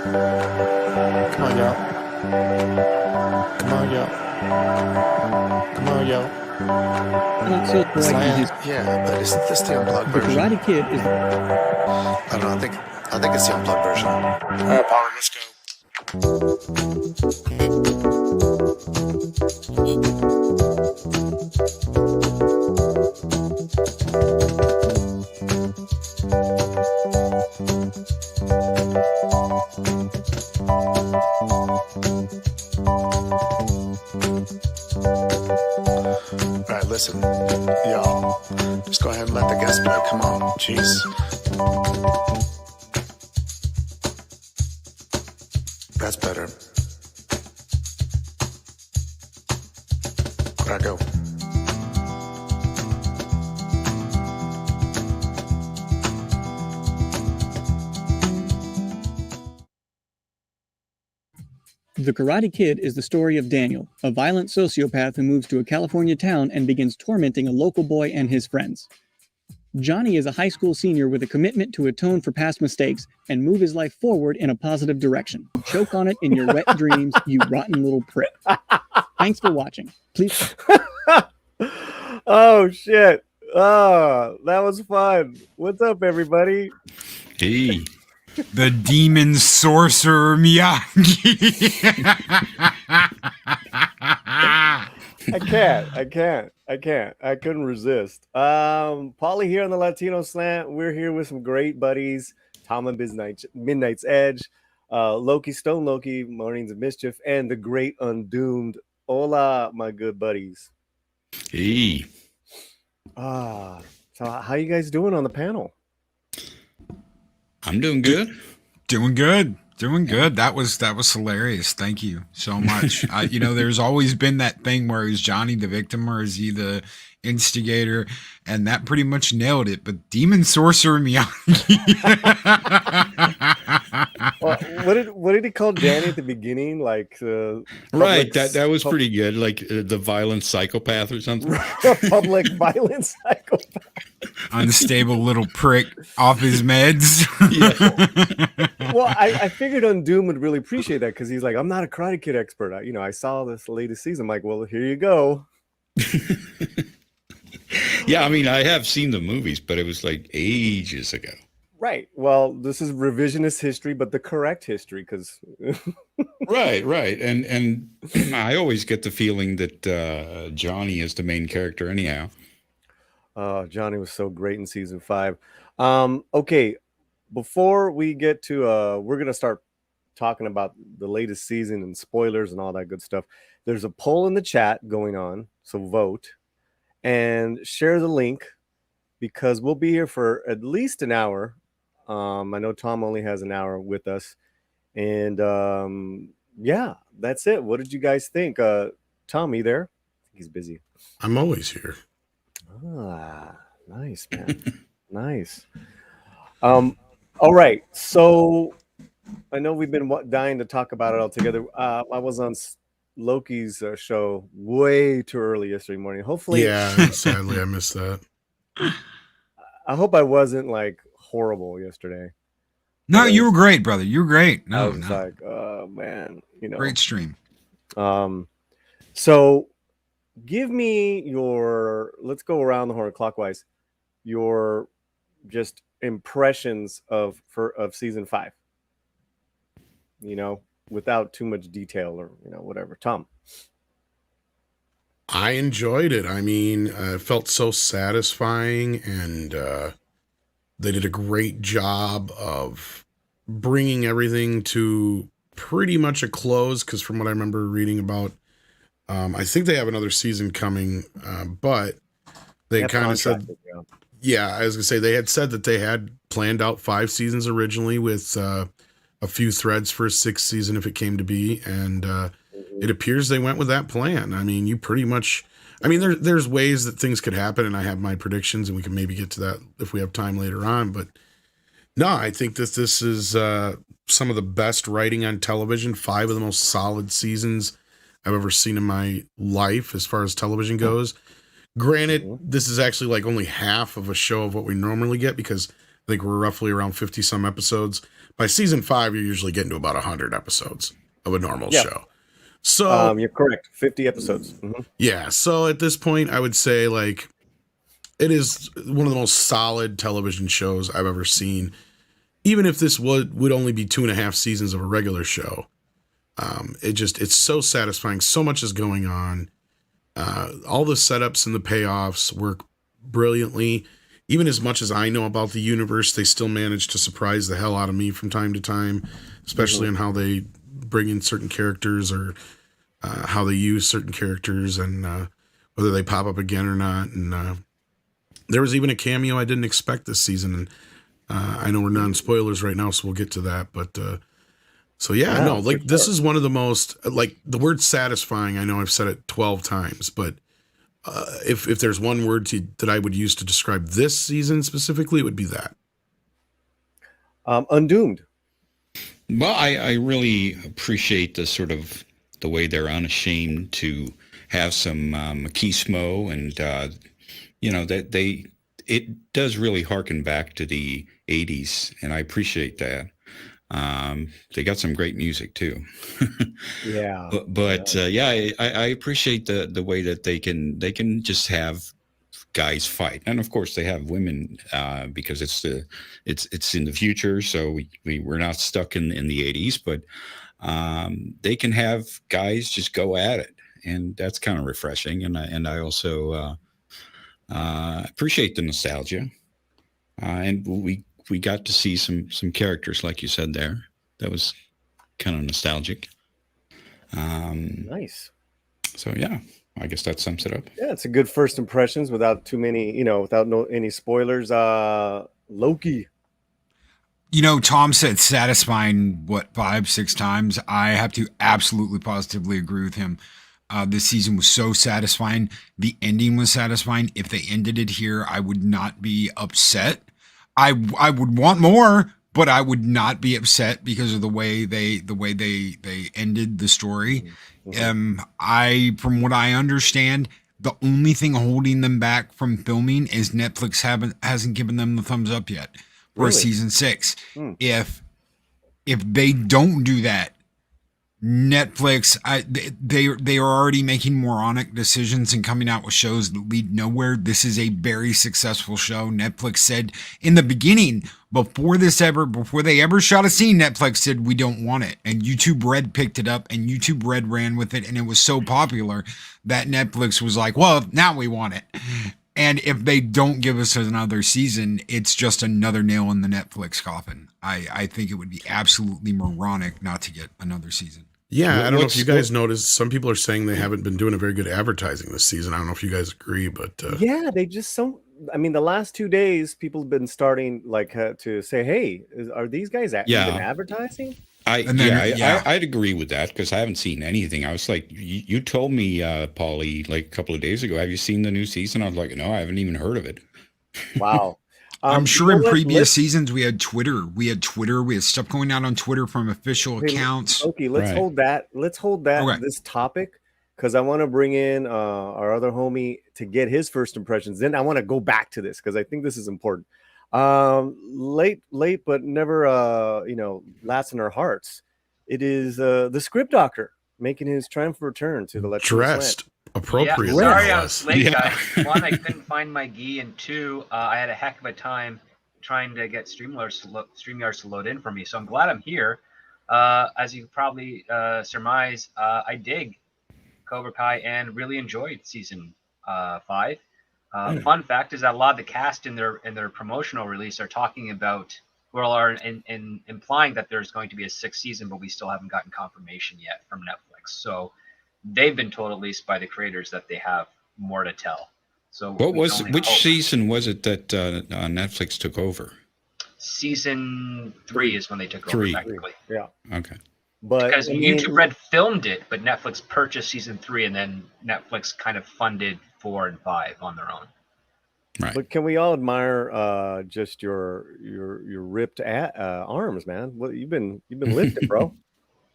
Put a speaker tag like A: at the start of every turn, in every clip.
A: Come on, y'all. Come on, y'all. Come on, y'all.
B: So like
A: Yeah, but isn't this the unplugged
B: the
A: version?
B: Karate Kid is
A: I don't know. I think it's the unplugged version. All right, Paulie, let's go. All right, listen, y'all. Just go ahead and let the guest play. Come on, jeez. That's better. Where'd I go?
B: The Karate Kid is the story of Daniel, a violent sociopath who moves to a California town and begins tormenting a local boy and his friends. Johnny is a high school senior with a commitment to atone for past mistakes and move his life forward in a positive direction. Choke on it in your wet dreams, you rotten little prick. Thanks for watching. Please.
C: Oh, shit. Oh, that was fun. What's up, everybody?
D: Hey. The demon sorcerer Miyagi.
C: I couldn't resist. Paulie here on the Latino Slant. We're here with some great buddies. Tom and Midnight's Edge, Loki, Stone Loki, Mornings of Mischief, and the great Undoomed. Hola, my good buddies.
D: Hey.
C: So how you guys doing on the panel?
D: I'm doing good. Doing good. That was hilarious. Thank you so much. There's always been that thing where is Johnny the victim or is he the instigator? And that pretty much nailed it. But Demon Sorcerer Miyagi.
C: Well, what did he call Danny at the beginning? Like
E: right, that was pretty good. Like the violent psychopath or something.
C: Public violence psychopath.
D: Unstable little prick off his meds.
C: Well, I figured Undoom would really appreciate that because he's like, I'm not a Karate Kid expert. I saw this latest season. I'm like, well, here you go.
E: Yeah, I mean, I have seen the movies, but it was like ages ago.
C: Right. Well, this is revisionist history, but the correct history, because
E: right. And I always get the feeling that Johnny is the main character anyhow.
C: Johnny was so great in season 5. Okay, before we get to we're gonna start talking about the latest season and spoilers and all that good stuff. There's a poll in the chat going on, so vote and share the link because we'll be here for at least an hour. I know Tom only has an hour with us, and yeah, that's it. What did you guys think? Tom, you there? He's busy.
A: I'm always here.
C: Ah, nice, man. Nice. All right. So I know we've been dying to talk about it all together. I was on Loki's show way too early yesterday morning. Hopefully,
A: Yeah, sadly I missed that.
C: I hope I wasn't like horrible yesterday.
D: No, you were great, brother. You were great.
C: I was like, oh man,
D: great stream.
C: So give me let's go around the horn clockwise. Your just impressions of season 5. Without too much detail or whatever. Tom.
A: I enjoyed it. I mean, it felt so satisfying, and they did a great job of bringing everything to pretty much a close, because from what I remember reading about, I think they have another season coming, but they kind of said, yeah, I was going to say, they had said that they had planned out 5 seasons originally with a few threads for a 6th season if it came to be, and it appears they went with that plan. I mean, you pretty much, I mean, there's ways that things could happen, and I have my predictions, and we can maybe get to that if we have time later on, but no, I think that this is some of the best writing on television, 5 of the most solid seasons I've ever seen in my life as far as television goes. Granted, this is actually like only half of a show of what we normally get, because I think we're roughly around 50 some episodes. By season 5, you're usually getting to about 100 episodes of a normal show. So
C: you're correct. 50 episodes. Mm-hmm.
A: yeah. So at this point, I would say like it is one of the most solid television shows I've ever seen. Even if this would only be 2.5 seasons of a regular show, it's so satisfying. So much is going on. All the setups and the payoffs work brilliantly. Even as much as I know about the universe, they still manage to surprise the hell out of me from time to time, especially on how they bring in certain characters or how they use certain characters and whether they pop up again or not. And there was even a cameo I didn't expect this season. And I know we're non spoilers right now, so we'll get to that. But so yeah, no, like this is one of the most, like the word satisfying. I know I've said it 12 times, but if there's one word that I would use to describe this season specifically, it would be that.
C: Undoomed.
E: Well, I really appreciate the way they're unashamed to have some machismo, and that it does really harken back to the 80s, and I appreciate that. They got some great music too.
C: Yeah.
E: I appreciate the way that they can just have guys fight, and of course they have women because it's in the future, so we're not stuck in the 80s, but they can have guys just go at it, and that's kind of refreshing. And I also appreciate the nostalgia, and we got to see some characters like you said there. That was kind of nostalgic.
C: Nice.
E: So yeah, I guess that sums it up.
C: Yeah, it's a good first impressions without too many, without any spoilers. Loki.
D: Tom said satisfying, 5, 6 times. I have to absolutely positively agree with him. This season was so satisfying. The ending was satisfying. If they ended it here, I would not be upset. I would want more, but I would not be upset because of the way they ended the story.
C: Mm-hmm.
D: From what I understand, the only thing holding them back from filming is Netflix hasn't given them the thumbs up yet for season 6. If they don't do that, Netflix, they are already making moronic decisions and coming out with shows that lead nowhere. This is a very successful show. Netflix said in the beginning, before they ever shot a scene, Netflix said we don't want it, and YouTube Red picked it up, and YouTube Red ran with it, and it was so popular that Netflix was like, well, now we want it. And if they don't give us another season, it's just another nail in the Netflix coffin. I think it would be absolutely moronic not to get another season.
A: Yeah, I don't know if you guys noticed. Some people are saying they haven't been doing a very good advertising this season. I don't know if you guys agree, but
C: yeah, they just the last 2 days, people have been starting to say, "Hey, are these guys even advertising?"
E: I'd agree with that because I haven't seen anything. I was like, you told me, Paulie, like a couple of days ago, have you seen the new season? I was like, no, I haven't even heard of it.
C: Wow.
D: I'm sure in previous seasons we had Twitter. We had stuff going out on Twitter from official accounts.
C: Okay, let's hold that. This topic, because I want to bring in our other homie to get his first impressions. Then I want to go back to this because I think this is important. Late, but never, last in our hearts. It is the script doctor making his triumphant return to the Let's
A: dressed appropriately.
F: Yeah, sorry I was late, guys. 1, I couldn't find my gi, and 2, I had a heck of a time trying to get StreamYards to load in for me. So I'm glad I'm here. As you probably surmise, I dig Cobra Kai and really enjoyed season 5. Fun fact is that a lot of the cast in their promotional release are talking about, implying that there's going to be a 6th season, but we still haven't gotten confirmation yet from Netflix. So they've been told, at least by the creators, that they have more to tell. So
E: which season was it that Netflix took over?
F: Season 3 is when they took over, technically.
C: Yeah.
E: Okay.
C: But
F: because YouTube Red filmed it, but Netflix purchased season 3, and then Netflix kind of funded 4 and 5 on their own.
E: Right.
C: But can we all admire just your ripped arms, man? Well, you've been lifting, bro.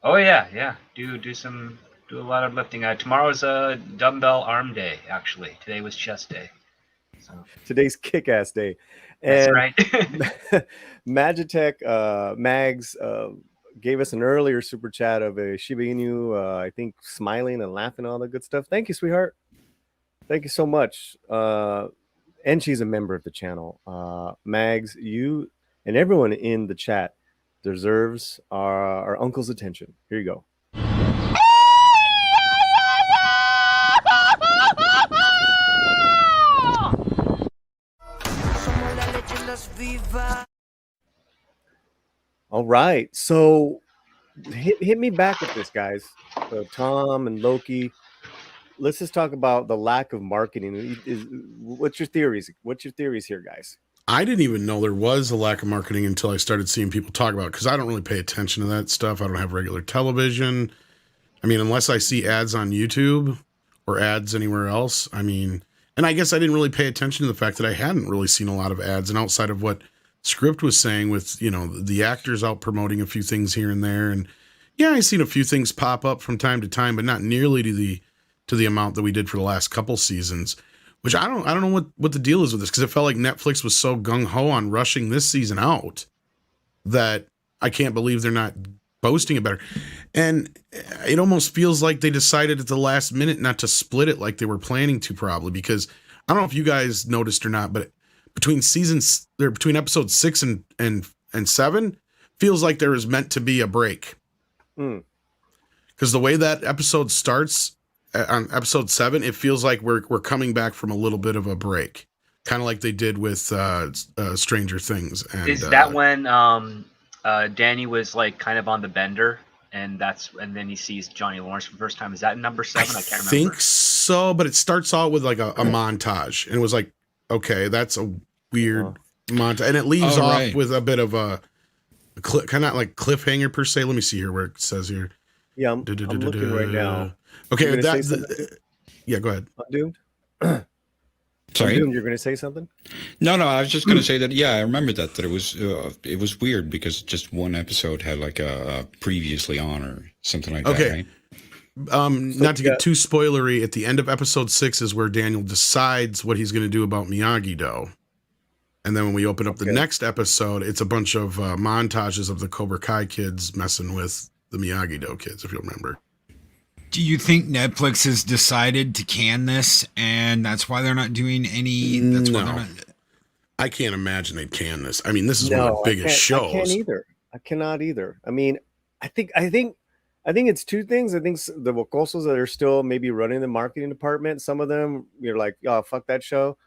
F: Oh yeah. Do a lot of lifting. Tomorrow's a dumbbell arm day. Actually, today was chest day. So
C: today's kick-ass day.
F: That's
C: And
F: right.
C: Magitech Mags gave us an earlier super chat of a Shiba Inu, I think smiling and laughing, all the good stuff. Thank you, sweetheart. Thank you so much. And she's a member of the channel. Mags, you and everyone in the chat deserves our uncle's attention. Here you go. All right, so hit me back with this, guys. Tom and Loki. Let's just talk about the lack of marketing. What's your theories? What's your theories here, guys?
A: I didn't even know there was a lack of marketing until I started seeing people talk about it, because I don't really pay attention to that stuff. I don't have regular television. I mean, unless I see ads on YouTube or ads anywhere else. I mean, and I guess I didn't really pay attention to the fact that I hadn't really seen a lot of ads. And outside of what Script was saying with, you know, the actors out promoting a few things here and there. And yeah, I've seen a few things pop up from time to time, but not nearly to the amount that we did for the last couple seasons. Which I don't know what the deal is with this, because it felt like Netflix was so gung-ho on rushing this season out that I can't believe they're not boasting it better. And it almost feels like they decided at the last minute not to split it like they were planning to, probably, because I don't know if you guys noticed or not, but between episodes 6 and 7 feels like there is meant to be a break. Because the way that episode starts on episode 7, it feels like we're coming back from a little bit of a break, kind of like they did with Stranger Things. And,
F: is that when Danny was like kind of on the bender, and then he sees Johnny Lawrence for the first time? Is that in number 7? I can't remember.
A: I think so, but it starts out with like a montage, and it was like, okay, that's a weird montage, and it leaves off with a bit of a kind of like cliffhanger per se. Let me see here where it says here.
C: Yeah, I'm looking right now.
A: Okay,
C: yeah,
A: go ahead.
C: Doomed.
E: Sorry,
C: Doomed, you're going to say something?
E: No, I was just going to say that. Yeah, I remember that it was weird because just one episode had like a previously on or something like that. Right?
A: Not to get too spoilery, at the end of episode 6 is where Daniel decides what he's going to do about Miyagi-Do. And then when we open up the next episode, it's a bunch of montages of the Cobra Kai kids messing with the Miyagi-Do kids, if you'll remember.
D: Do you think Netflix has decided to can this, and that's why they're not doing any? That's why they're not.
A: I can't imagine they'd can this. I mean, this is one of the biggest shows.
C: I can't either. I cannot either. I mean, I think it's two things. I think the Wokosos that are still maybe running the marketing department, some of them you're like, oh, fuck that show.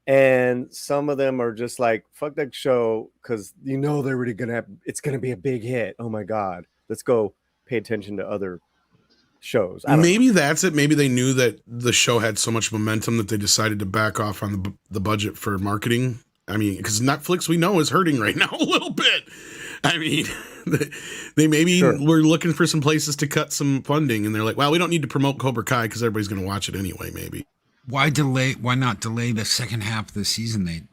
C: And some of them are just like, fuck that show, because you know they're really it's gonna be a big hit. Oh my God. Let's go pay attention to other shows.
A: Maybe that's it. Maybe they knew that the show had so much momentum that they decided to back off on the budget for marketing. I mean, because Netflix, we know, is hurting right now a little bit. I mean, they maybe were looking for some places to cut some funding, and they're like, well, we don't need to promote Cobra Kai because everybody's going to watch it anyway, maybe.
D: Why not delay the second half of the season?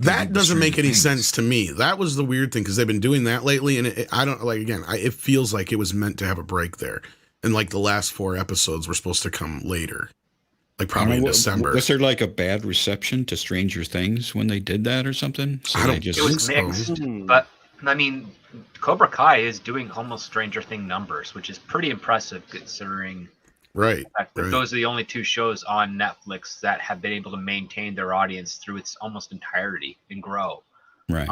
A: That doesn't make any sense to me. That was the weird thing, because they've been doing that lately, and it feels like it was meant to have a break there. And like the last 4 episodes were supposed to come later, like probably in December.
E: Was there like a bad reception to Stranger Things when they did that or something? So
A: I don't
F: it was mixed, but I mean, Cobra Kai is doing almost Stranger Thing numbers, which is pretty impressive considering the fact that those are the only 2 shows on Netflix that have been able to maintain their audience through its almost entirety and grow.
E: Right.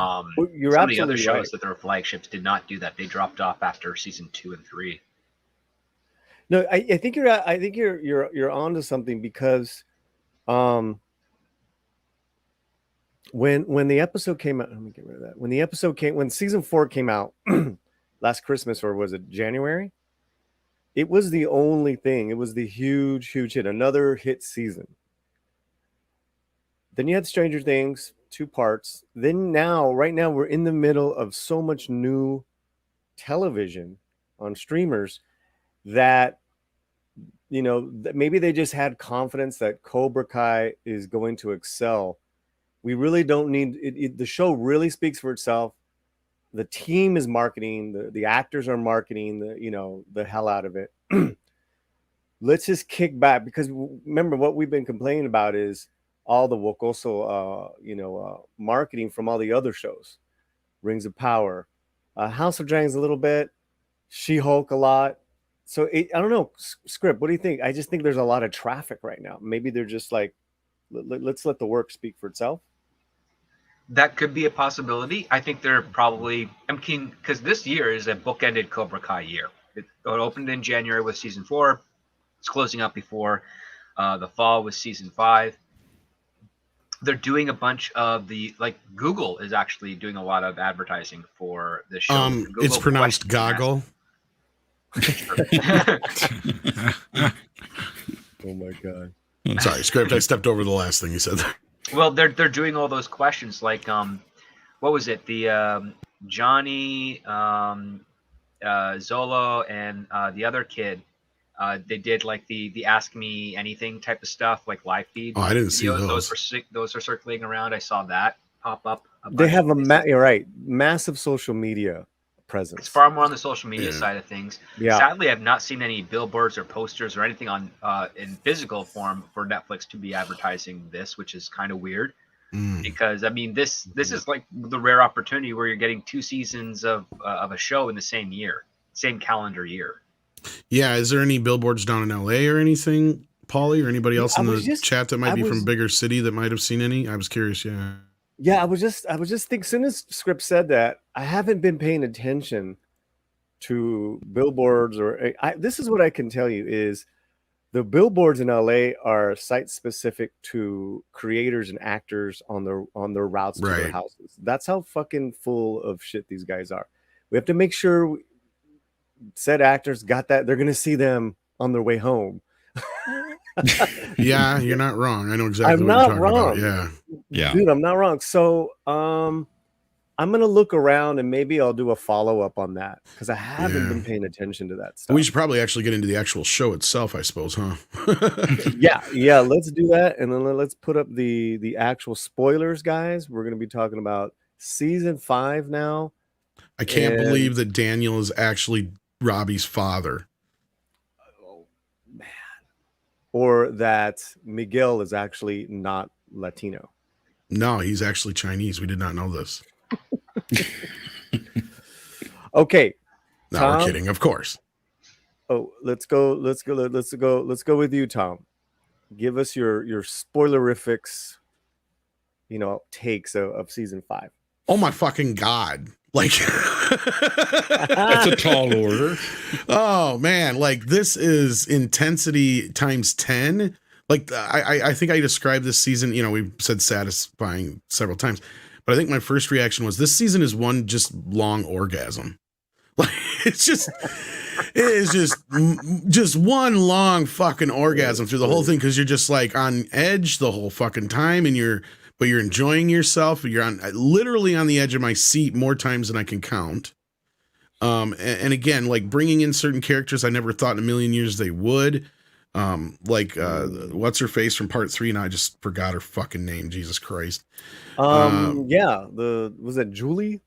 C: You're
F: some of the other
C: absolutely
F: shows
C: right.
F: that their flagships did not do that. They dropped off after season 2 and 3.
C: No, I think you're onto something, because when the episode came out, let me get rid of that. When season 4 came out last Christmas, or was it January? It was the only thing. It was the huge hit, another hit season. Then you had Stranger Things, 2 parts. Then right now we're in the middle of so much new television on streamers that, you know, maybe they just had confidence that Cobra Kai is going to excel. We really don't need it. The show really speaks for itself. The team is marketing, the actors are marketing the hell out of it. Let's just kick back, because remember what we've been complaining about is all the Wokoso, marketing from all the other shows. Rings of Power, House of Dragons a little bit, She-Hulk a lot. So I don't know, Script, what do you think? I just think there's a lot of traffic right now. Maybe they're just like, let's let the work speak for itself.
F: That could be a possibility. I think they're probably, because this year is a bookended Cobra Kai year. It opened in January with season 4. It's closing up before the fall with season 5. They're doing a bunch of Google is actually doing a lot of advertising for the show.
A: It's pronounced goggle.
C: Oh my God.
A: Sorry, Script, I stepped over the last thing you said there.
F: Well, they're doing all those questions like what was it? The Johnny, Zolo, and the other kid. They did like the Ask Me Anything type of stuff, like live feed.
A: Oh, I didn't see those.
F: Those are circulating around. I saw that pop up.
C: They have you're right, massive social media presence.
F: It's far more on the social media side of things.
C: Yeah.
F: Sadly, I've not seen any billboards or posters or anything on in physical form for Netflix to be advertising this, which is kind of weird. Because I mean, this is like the rare opportunity where you're getting 2 seasons of a show in the same year, same calendar year.
A: Yeah, is there any billboards down in LA or anything, Paulie, or anybody else in the chat that might be from bigger city that might have seen any? I was curious.
C: Yeah, I was just thinking. As soon as Script said that, I haven't been paying attention to billboards this is what I can tell you is the billboards in LA are site specific to creators and actors on their routes to their houses. That's how fucking full of shit these guys are. We have to make sure said actors got that. They're going to see them on their way home.
A: Yeah, you're not wrong. I know exactly
C: I'm
A: what
C: not
A: you're talking
C: wrong.
A: about.
E: Yeah.
C: Dude, I'm not wrong. So I'm going to look around and maybe I'll do a follow-up on that because I haven't been paying attention to that stuff.
A: We should probably actually get into the actual show itself, I suppose, huh?
C: Yeah, let's do that. And then let's put up the actual spoilers, guys. We're going to be talking about season 5 now.
A: I can't believe that Daniel is actually Robbie's father.
C: Oh, man. Or that Miguel is actually not Latino.
A: No, he's actually Chinese. We did not know this.
C: Okay.
A: No,
C: Tom?
A: we're kidding, of course.
C: Oh, let's go with you, Tom. Give us your spoilerifics, takes of season 5.
A: Oh my fucking God. Like
E: That's a tall order.
A: Oh man, like this is intensity times 10. Like I think I described this season, we've said satisfying several times, but I think my first reaction was this season is one just long orgasm. Like it is just one long fucking orgasm through the whole thing because you're just like on edge the whole fucking time and you're enjoying yourself. You're literally on the edge of my seat more times than I can count. And again, like bringing in certain characters I never thought in a million years they would. What's her face from part 3, and I just forgot her fucking name. Jesus Christ.
C: Was it Julie?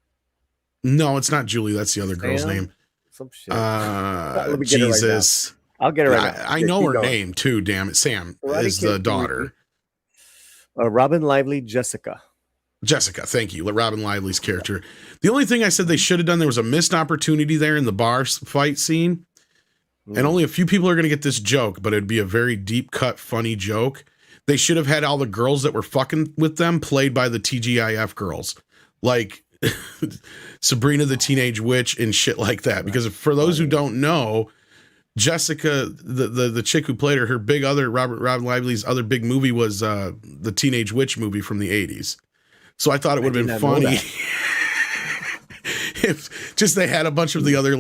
A: No, it's not Julie. That's the other girl's name.
C: Some shit.
A: Jesus.
C: I'll get it right now.
A: I know her name too. Damn it, Sam is the daughter.
C: Robin Lively, Jessica,
A: thank you. Robin Lively's character. The only thing I said they should have done, there was a missed opportunity there in the bar fight scene. And only a few people are going to get this joke, but it'd be a very deep cut, funny joke. They should have had all the girls that were fucking with them played by the TGIF girls. Like Sabrina the Teenage Witch and shit like that. Because for those who don't know, Jessica, the chick who played her big other Robin Lively's other big movie was the Teenage Witch movie from the 80s. So I thought it would have been funny if just they had a bunch of the other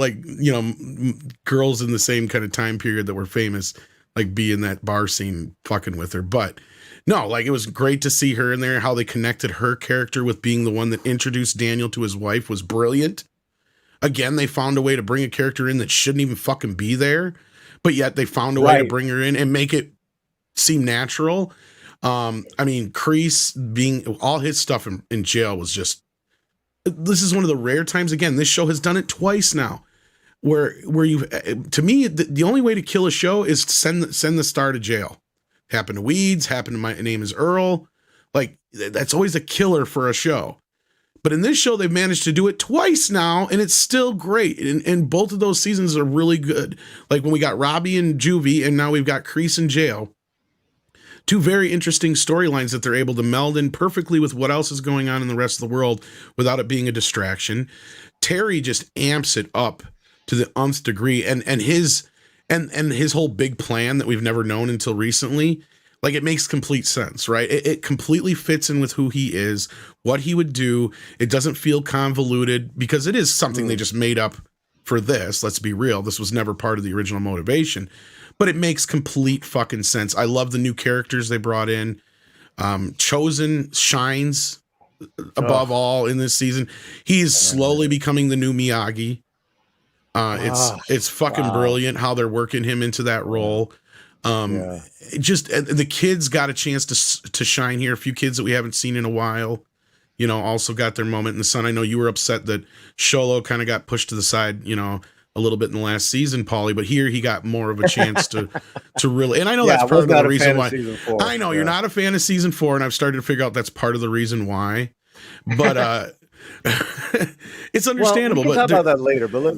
A: girls in the same kind of time period that were famous, like be in that bar scene fucking with her. But no, like it was great to see her in there. How they connected her character with being the one that introduced Daniel to his wife was brilliant. Again, they found a way to bring a character in that shouldn't even fucking be there, but yet they found a way to bring her in and make it seem natural. I mean, Kreese being all his stuff in jail was just, this is one of the rare times, again, this show has done it twice now, where you, to me, the only way to kill a show is to send the star to jail. Happened to Weeds, happened to My Name is Earl. Like, that's always a killer for a show. But in this show, they've managed to do it twice now, and it's still great. And both of those seasons are really good. Like when we got Robbie and Juvie, and now we've got Kreese in jail. Two very interesting storylines that they're able to meld in perfectly with what else is going on in the rest of the world without it being a distraction. Terry just amps it up to the nth degree, and his whole big plan that we've never known until recently. Like, it makes complete sense, right? It completely fits in with who he is, what he would do. It doesn't feel convoluted because it is something they just made up for this. Let's be real. This was never part of the original motivation, but it makes complete fucking sense. I love the new characters they brought in. Chosen shines above all in this season. He's slowly becoming the new Miyagi. It's fucking brilliant how they're working him into that role. Just the kids got a chance to shine here. A few kids that we haven't seen in a while, you know, also got their moment in the sun. I know you were upset that Sholo kind of got pushed to the side, you know, a little bit in the last season, Paulie, but here he got more of a chance to really, and I know that's part of the reason why. I know you're not a fan of season 4, and I've started to figure out that's part of the reason why, but it's understandable.
C: Well, we can talk about that later, but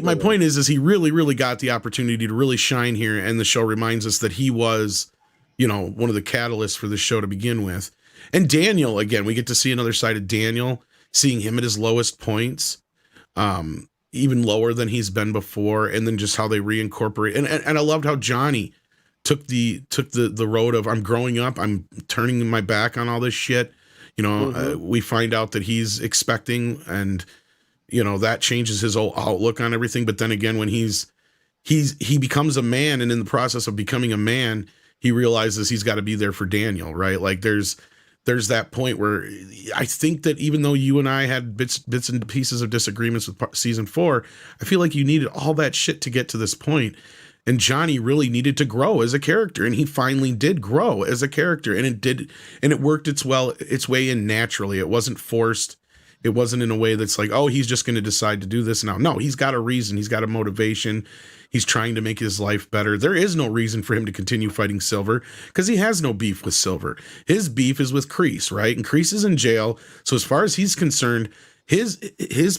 A: my point is he really got the opportunity to really shine here, and the show reminds us that he was, you know, one of the catalysts for the show to begin with. And Daniel, again, we get to see another side of Daniel, seeing him at his lowest points, even lower than he's been before, and then just how they reincorporate. And I loved how Johnny took the road of, I'm growing up, I'm turning my back on all this shit. You know, we find out that he's expecting, and, you know, that changes his whole outlook on everything. But then again, when he becomes a man, and in the process of becoming a man, he realizes he's got to be there for Daniel, right? Like there's that point where I think that even though you and I had bits and pieces of disagreements with season 4, I feel like you needed all that shit to get to this point. And Johnny really needed to grow as a character, and he finally did grow as a character, and it worked its way in naturally. It wasn't forced. It wasn't in a way that's like, oh, he's just going to decide to do this now. No, he's got a reason. He's got a motivation. He's trying to make his life better. There is no reason for him to continue fighting Silver because he has no beef with Silver. His beef is with Kreese, right? And Kreese is in jail. So as far as he's concerned, his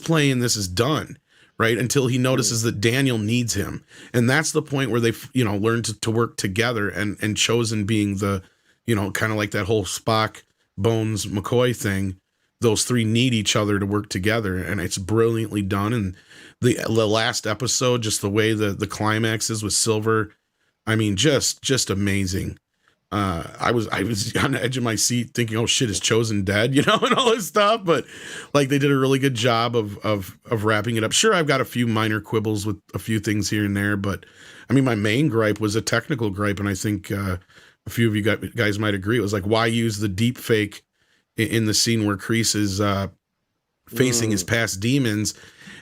A: play in this is done. Right, until he notices that Daniel needs him, and that's the point where they, you know, learn to work together. And Chosen being the, you know, kind of like that whole Spock, Bones, McCoy thing. Those three need each other to work together, and it's brilliantly done. And the last episode, just the way the climax is with Silver, I mean, just amazing. I was on the edge of my seat thinking, oh shit, is Chosen dead, you know, and all this stuff. But like, they did a really good job of wrapping it up. Sure, I've got a few minor quibbles with a few things here and there, but I mean, my main gripe was a technical gripe. And I think a few of you guys might agree. It was like, why use the deep fake in the scene where Kreese is facing his past demons?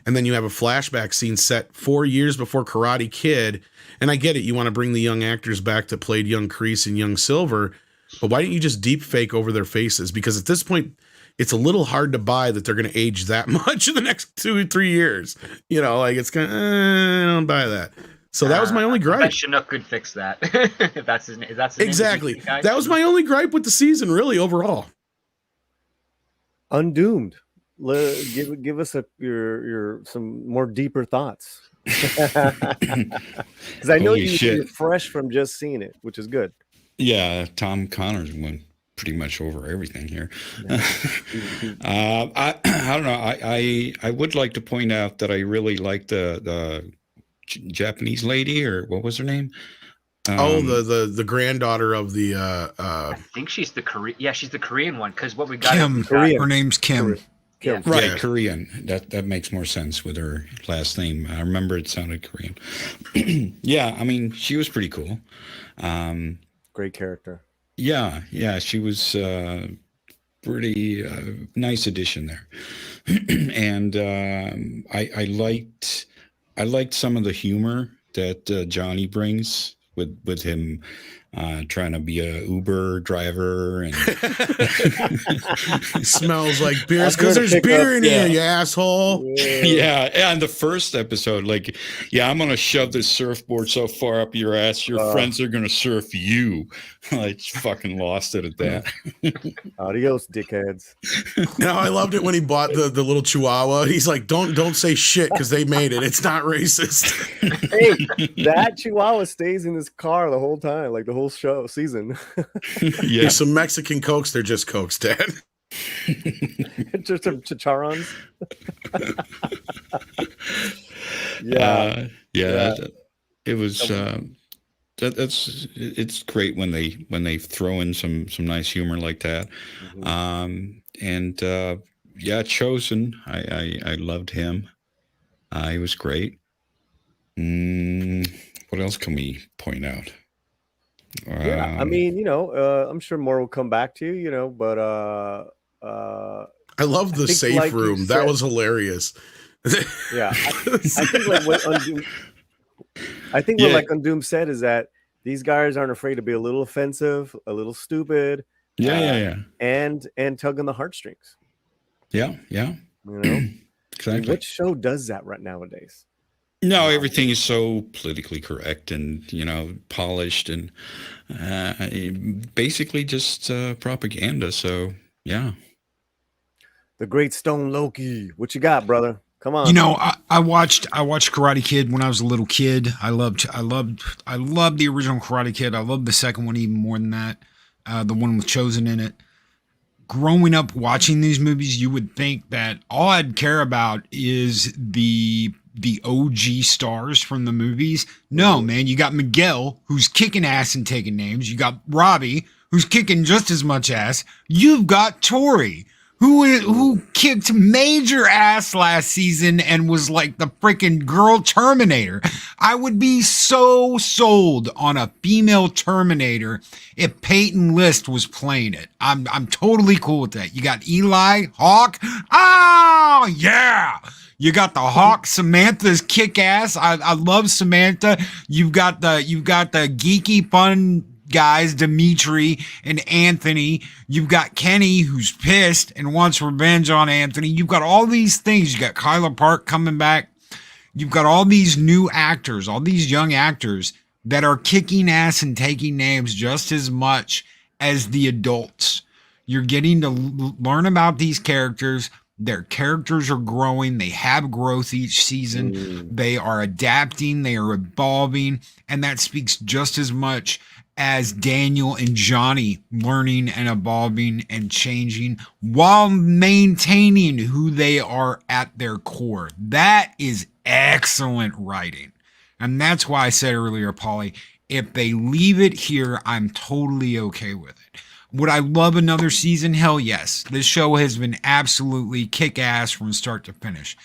A: And then you have a flashback scene set 4 years before Karate Kid. And I get it. You want to bring the young actors back that played young Kreese and young Silver. But why didn't you just deep fake over their faces? Because at this point, it's a little hard to buy that they're going to age that much in the next 2 or 3 years. You know, like it's kind of, I don't buy that. So that was my only gripe.
F: I bet Chinook could fix that. If that's his name.
A: Exactly. That was my only gripe with the season, really, overall.
C: Undoomed. Give us your some more deeper thoughts, because I know you're fresh from just seeing it, which is good.
E: Yeah, Tom Connors went pretty much over everything here. I don't know. I would like to point out that I really like the Japanese lady, or what was her name?
A: The granddaughter of the
F: I think she's the Korean. Yeah, she's the Korean one. Because what we got,
D: Kim. Her name's Kim.
F: Yeah.
E: Right,
A: Yeah.
E: Korean. That makes more sense with her last name. I remember it sounded Korean. Yeah, I mean, she was pretty cool.
C: Great character.
E: Yeah, she was pretty nice addition there. And I liked some of the humor that Johnny brings with him trying to be a Uber driver, and
A: Smells like beer
C: I'm
A: because
C: here to
A: there's
C: pick
A: beer
C: up-
A: in here, you asshole.
E: yeah, and the first episode, like, yeah, I'm gonna shove this surfboard so far up your ass, your friends are gonna surf you. I just fucking lost it at that.
C: Adios, dickheads.
A: No, I loved it when he bought the little Chihuahua. He's like, don't say shit because they made it. It's not racist.
C: Hey, that Chihuahua stays in his car the whole time, like the whole show season.
E: Yeah,
A: There's some Mexican Cokes. They're just Cokes, Dad.
C: Just some chicharrons. Yeah.
E: yeah. It was. It's great when they throw in some nice humor like that.
C: Mhm.
E: Yeah, Chosen. I loved him. He was great. What else can we point out?
C: Yeah, I mean, I'm sure more will come back to you, but
A: I love the
C: think,
A: safe
C: like you
A: room. That
C: said-
A: was hilarious.
C: yeah, I think like what Undoom, what like Undoom said is that these guys aren't afraid to be a little offensive, a little stupid,
E: yeah.
C: and tug on the heartstrings.
E: Yeah. Exactly.
C: What show does that right nowadays?
E: No, everything is so politically correct and polished and basically just propaganda. So yeah.
C: The Great Stone Loki. What you got, brother? Come on.
D: I watched Karate Kid when I was a little kid. I loved the original Karate Kid. I loved the second one even more than that. The one with Chosen in it. Growing up watching these movies, you would think that all I'd care about is the OG stars from the movies. No, man, you got Miguel, who's kicking ass and taking names. You got Robbie, who's kicking just as much ass. You've got Tori, who kicked major ass last season and was like the freaking girl Terminator. I would be so sold on a female Terminator if Peyton List was playing it. I'm totally cool with that. You got Eli, Hawk. Oh, yeah. You got the Hawk. Samantha's kick ass. I love Samantha. You've got the geeky fun guys, Dimitri and Anthony. You've got Kenny, who's pissed and wants revenge on Anthony. You've got all these things. You got Kyla Park coming back. You've got all these new actors, all these young actors that are kicking ass and taking names just as much as the adults. You're getting to learn about these characters. Their characters are growing. They have growth each season. They are adapting. They are evolving. And that speaks just as much as Daniel and Johnny learning and evolving and changing while maintaining who they are at their core. That is excellent writing. And that's why I said earlier, Paulie, if they leave it here, I'm totally okay with it. Would I love another season? Hell yes. This show has been absolutely kick-ass from start to finish.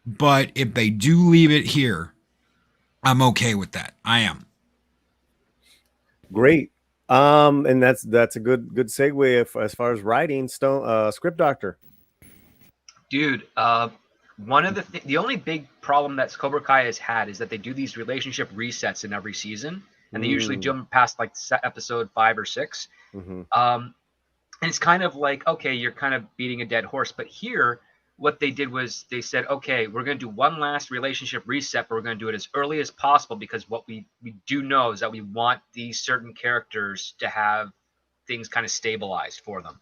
D: But if they do leave it here, I'm okay with that. I am.
C: Great. And that's a good segue as far as writing. Script Doctor.
F: Dude, one of the only big problem that Cobra Kai has had is that they do these relationship resets in every season, and they usually do them past like episode 5 or 6. And it's kind of like, okay, you're kind of beating a dead horse. But here, what they did was they said, okay, we're going to do one last relationship reset, but we're going to do it as early as possible, because what we do know is that we want these certain characters to have things kind of stabilized for them.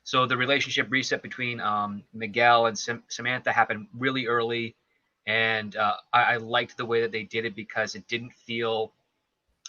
F: So the relationship reset between Miguel and Samantha happened really early, and I liked the way that they did it, because it didn't feel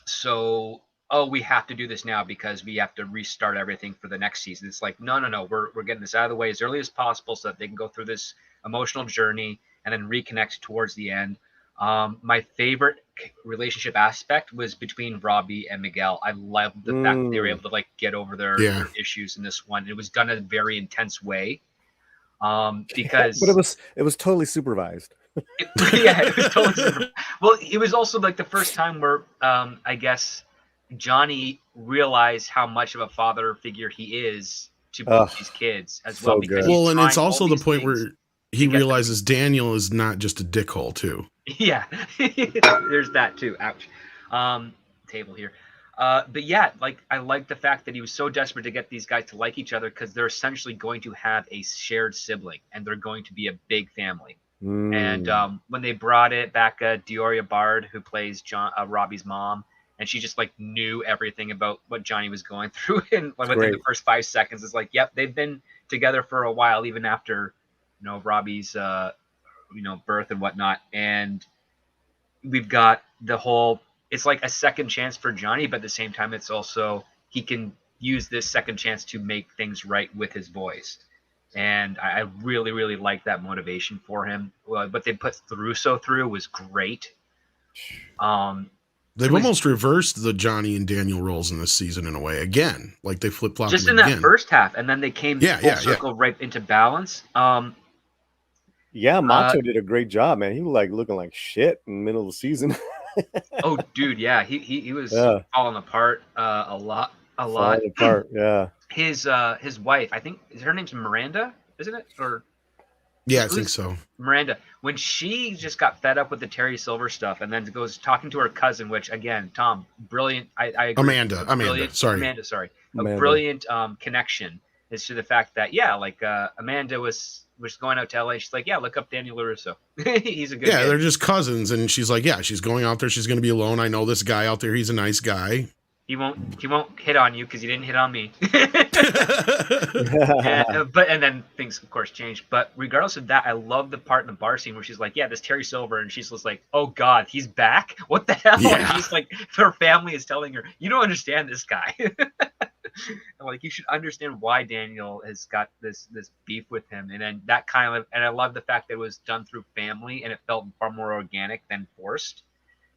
F: so, oh, we have to do this now because we have to restart everything for the next season. It's like, no, we're getting this out of the way as early as possible so that they can go through this emotional journey and then reconnect towards the end. My favorite relationship aspect was between Robbie and Miguel. I loved the fact that they were able to like get over their issues in this one. It was done in a very intense way. Because
C: but it was totally supervised.
F: It was totally supervised. Well, it was also like the first time where I guess Johnny realized how much of a father figure he is to both these kids as well. Because
A: and it's also the point where he realizes Daniel is not just a dickhole too.
F: Yeah, there's that too. Ouch. Table here. But yeah, like I like the fact that he was so desperate to get these guys to like each other because they're essentially going to have a shared sibling and they're going to be a big family. And when they brought it back, Dioria Bard, who plays Robbie's mom, and she just like knew everything about what Johnny was going through, and within the first 5 seconds, it's like, yep, they've been together for a while, even after Robbie's birth and whatnot. And we've got the whole. It's like a second chance for Johnny, but at the same time, it's also he can use this second chance to make things right with his voice. And I really, really like that motivation for him. What they put Russo through was great.
A: They've almost reversed the Johnny and Daniel roles in this season in a way. Again, like they flip-flopped
F: just
A: them
F: in
A: again.
F: that first half, and then they came full circle right into balance.
C: Macho did a great job, man. He was like looking like shit in the middle of the season.
F: Oh, dude, yeah, he was falling apart a lot.
C: Falling apart, yeah.
F: His wife, I think her name's Miranda, isn't it? Or
A: yeah, I think so.
F: Miranda, when she just got fed up with the Terry Silver stuff, and then goes talking to her cousin, which again, Tom, brilliant. I agree.
A: Amanda, sorry.
F: A brilliant connection is to the fact that Amanda was going out to LA. She's like, yeah, look up Daniel LaRusso. He's a good kid.
A: They're just cousins, and she's like, yeah, she's going out there. She's going to be alone. I know this guy out there. He's a nice guy.
F: He won't hit on you because he didn't hit on me. and then things of course changed. But regardless of that, I love the part in the bar scene where she's like, yeah, this Terry Silver, and she's just like, oh God, he's back? What the hell? Yeah. And she's like, her family is telling her, you don't understand this guy. Like, you should understand why Daniel has got this beef with him. And then that and I love the fact that it was done through family and it felt far more organic than forced.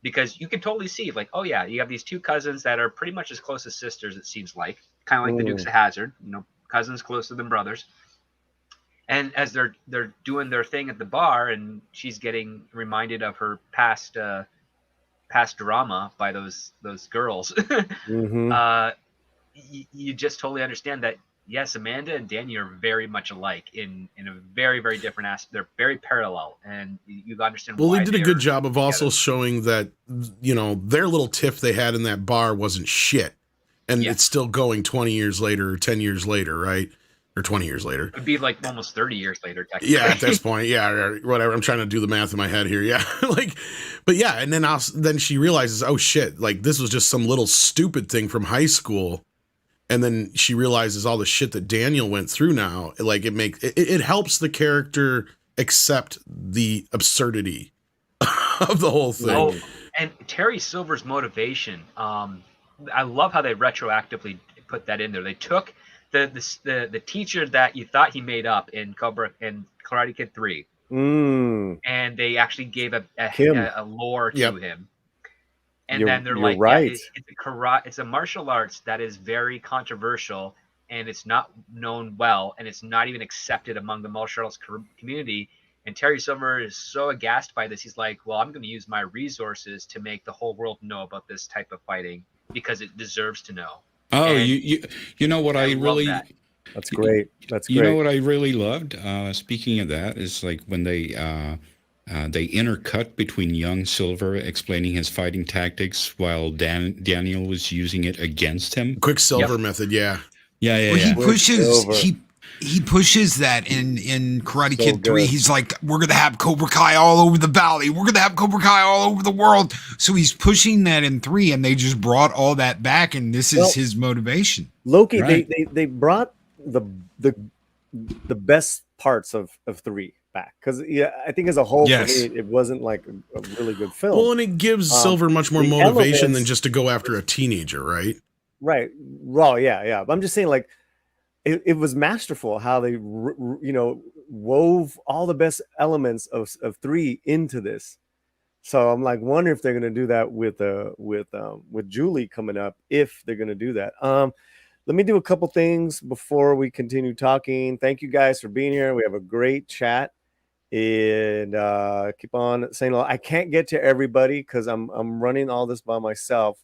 F: Because you can totally see, like, oh yeah, you have these two cousins that are pretty much as close as sisters, it seems like, kind of like the Dukes of Hazzard, cousins closer than brothers. And as they're doing their thing at the bar, and she's getting reminded of her past drama by those girls, you just totally understand that. Yes, Amanda and Danny are very much alike in a very, very different aspect. They're very parallel, and you understand why.
A: Well, they did a good job of also showing that, their little tiff they had in that bar wasn't shit. And it's still going 20 years later or 10 years later, right? Or 20 years later.
F: It'd be like almost 30 years later, technically.
A: Yeah, at this point. Yeah, or whatever. I'm trying to do the math in my head here. Yeah. And then she realizes, oh shit, like this was just some little stupid thing from high school. And then she realizes all the shit that Daniel went through now. Like it helps the character accept the absurdity of the whole thing.
F: Oh, and Terry Silver's motivation. I love how they retroactively put that in there. They took the teacher that you thought he made up in Karate Kid 3, and they actually gave a lore to him. And then they're like,
C: right.
F: It's a martial arts that is very controversial, and it's not known well, and it's not even accepted among the martial arts community. And Terry Silver is so aghast by this. He's like, well, I'm going to use my resources to make the whole world know about this type of fighting because it deserves to know.
E: Oh, and you know what I really...
C: That's great. That's great.
E: You know what I really loved? Speaking of that, is like when they intercut between young Silver explaining his fighting tactics while Daniel was using it against him.
A: Quicksilver method, yeah.
E: Yeah.
D: He pushes that in Karate Kid 3. He's like, we're going to have Cobra Kai all over the valley. We're going to have Cobra Kai all over the world. So he's pushing that in 3, and they just brought all that back, and this is his motivation.
C: Loki, right? they brought the best parts of 3 back, because I think as a whole, for me, it wasn't like a really good film.
A: Well, and it gives Silver much more motivation than just to go after a teenager, right?
C: Right. Well, yeah. But I'm just saying, like, it was masterful how they wove all the best elements of 3 into this. So I'm like, wondering if they're going to do that with Julie coming up, if they're going to do that. Let me do a couple things before we continue talking. Thank you guys for being here. We have a great chat, and keep on saying hello. I can't get to everybody because I'm running all this by myself.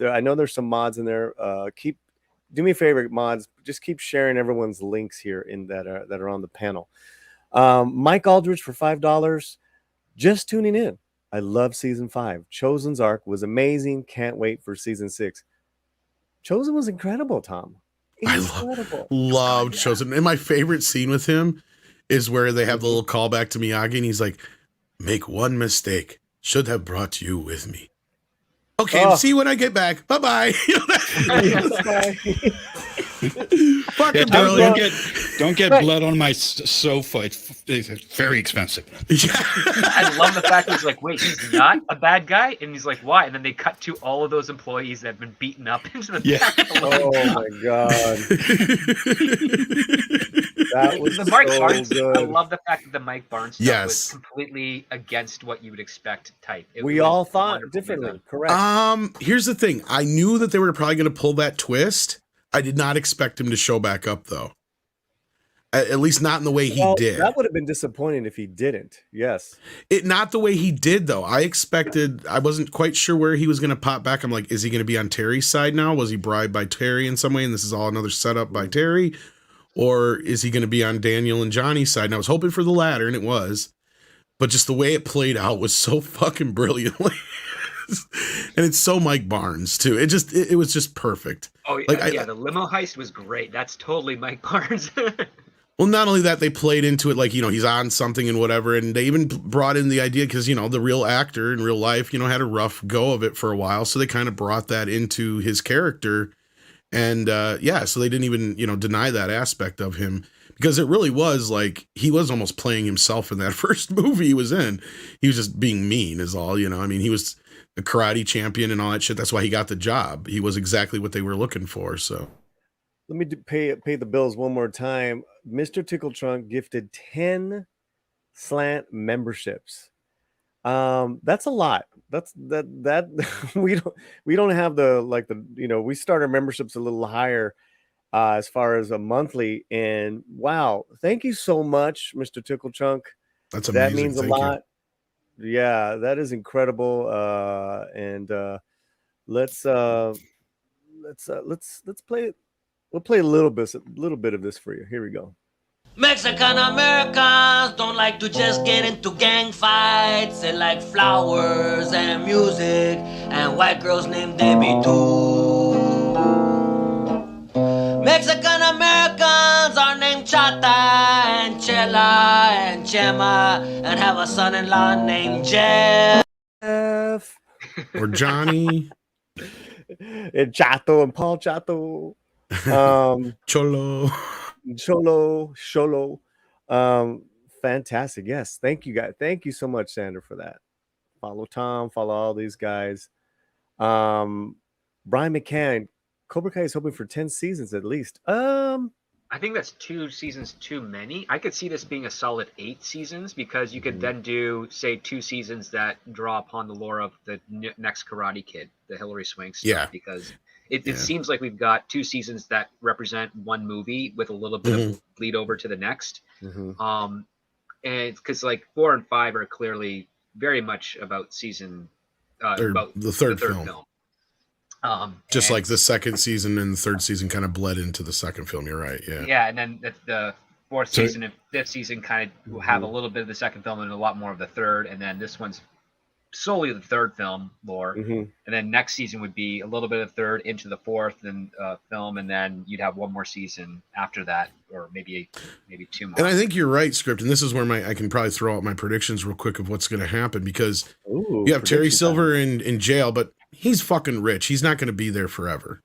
C: I know there's some mods in there. Do me a favor, mods. Just keep sharing everyone's links here in that are on the panel. Mike Aldridge for $5. Just tuning in. I love season 5. Chosen's arc was amazing. Can't wait for season 6. Chosen was incredible, Tom.
A: I
C: Incredible.
A: love Chosen. And my favorite scene with him is where they have the little callback to Miyagi, and he's like, "Make one mistake. Should have brought you with me. Okay, see you when I get back. Bye-bye." Fucking brilliant.
E: Don't get blood on my sofa. It's very expensive.
F: I love the fact that he's like, wait, he's not a bad guy? And he's like, why? And then they cut to all of those employees that have been beaten up into the back of the
C: Oh my god. That was
F: the Mike
C: so
F: Barnes.
C: good.
F: I love the fact that the Mike Barnes stuff
A: Yes.
F: was completely against what you would expect type.
C: We
F: was
C: all thought
F: wonderfully
C: differently.
F: done.
C: Correct.
A: Here's the thing. I knew that they were probably going to pull that twist. I did not expect him to show back up, though. At least not in the way he did.
C: That would have been disappointing if he didn't. Yes.
A: Not the way he did, though. I wasn't quite sure where he was going to pop back. I'm like, is he going to be on Terry's side now? Was he bribed by Terry in some way, and this is all another setup by Terry? Or is he going to be on Daniel and Johnny's side? And I was hoping for the latter, and it was. But just the way it played out was so fucking brilliantly. And it's so Mike Barnes, too. It was just perfect.
F: Oh, yeah, the limo heist was great. That's totally Mike Barnes.
A: Well, not only that, they played into it like, he's on something and whatever. And they even brought in the idea because, the real actor in real life, had a rough go of it for a while. So they kind of brought that into his character. And so they didn't even, deny that aspect of him because it really was like he was almost playing himself in that first movie he was in. He was just being mean is all, I mean, he was a karate champion and all that shit. That's why he got the job. He was exactly what they were looking for. So
C: let me pay the bills one more time. Mr. Tickle Trunk gifted 10 slant memberships. That's a lot. That we don't have we start our memberships a little higher as far as a monthly. And wow, thank you so much, Mr. Tickle Trunk.
A: That's amazing.
C: That means a lot. Yeah, that is incredible. Let's play it. We'll play a little bit of this for you. Here we go.
G: Mexican Americans don't like to just get into gang fights. They like flowers and music and white girls named Debbie too. Mexican Americans are named Chata and Chela and Chema and have a son-in-law named Jeff.
A: Or Johnny.
C: And Chato and Paul Chato.
A: Cholo.
C: Fantastic. Yes, thank you guys. Thank you so much, Sandra, for that. Follow Tom, follow all these guys. Brian McCann, Cobra Kai is hoping for 10 seasons at least.
F: I think that's 2 seasons too many. I could see this being a solid 8 seasons because you could then do, say, 2 seasons that draw upon the lore of the next Karate Kid, the Hilary Swank stuff.
A: Yeah.
F: Because it seems like we've got 2 seasons that represent one movie with a little bit of bleed over to the next. And because 4 and 5 are clearly very much about season about
A: the third film. Just like the second season and the third season kind of bled into the second film. You're right. Yeah.
F: Yeah, and then the 4th season and 5th season kind of have a little bit of the second film and a lot more of the third, and then this one's solely the third film lore, and then next season would be a little bit of third into the 4th and film, and then you'd have one more season after that, or maybe 2 more.
A: And I think you're right, Script, and this is where I can probably throw out my predictions real quick of what's going to happen because you have Terry Silver in jail, but he's fucking rich. He's not going to be there forever.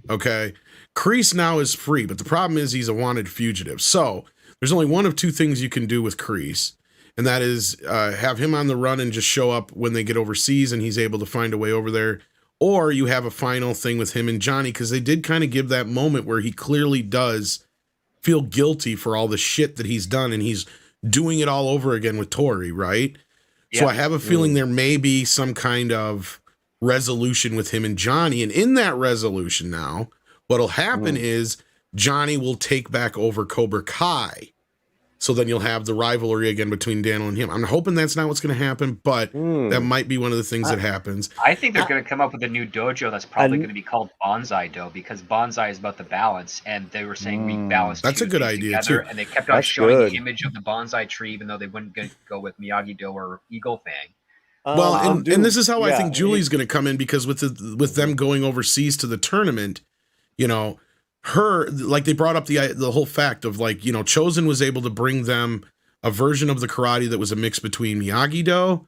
A: Okay. Kreese now is free, but the problem is he's a wanted fugitive. So there's only one of 2 things you can do with Kreese. And that is have him on the run and just show up when they get overseas and he's able to find a way over there. Or you have a final thing with him and Johnny, because they did kind of give that moment where he clearly does feel guilty for all the shit that he's done. And he's doing it all over again with Tori, right? Yeah. So I have a feeling there may be some kind of resolution with him and Johnny. And in that resolution now, what'll happen is Johnny will take back over Cobra Kai. So then you'll have the rivalry again between Daniel and him. I'm hoping that's not what's going to happen, but that might be one of the things that happens.
F: I think they're going to come up with a new dojo that's probably going to be called Bonsai Do, because Bonsai is about the balance, and they were saying we balance.
A: That's a good idea too.
F: And they kept on showing the image of the bonsai tree, even though they wouldn't go with Miyagi Do or Eagle Fang.
A: Well, and this is how I think Julie's going to come in, because with them going overseas to the tournament, you know, her, like they brought up the whole fact of like, you know, Chosen was able to bring them a version of the karate that was a mix between Miyagi-Do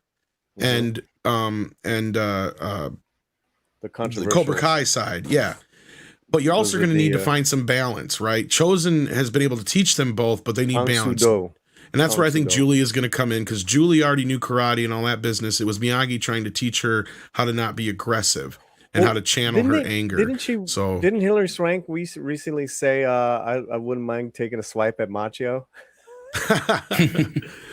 A: and
C: the
A: the
C: controversial
A: Cobra Kai side. Yeah. But you're also going to need to find some balance, right? Chosen has been able to teach them both, but they need balance. And that's where I think Julie is going to come in, because Julie already knew karate and all that business. It was Miyagi trying to teach her how to not be aggressive and how to channel her anger.
C: Didn't Hilary Swank recently say, I wouldn't mind taking a swipe at Machio?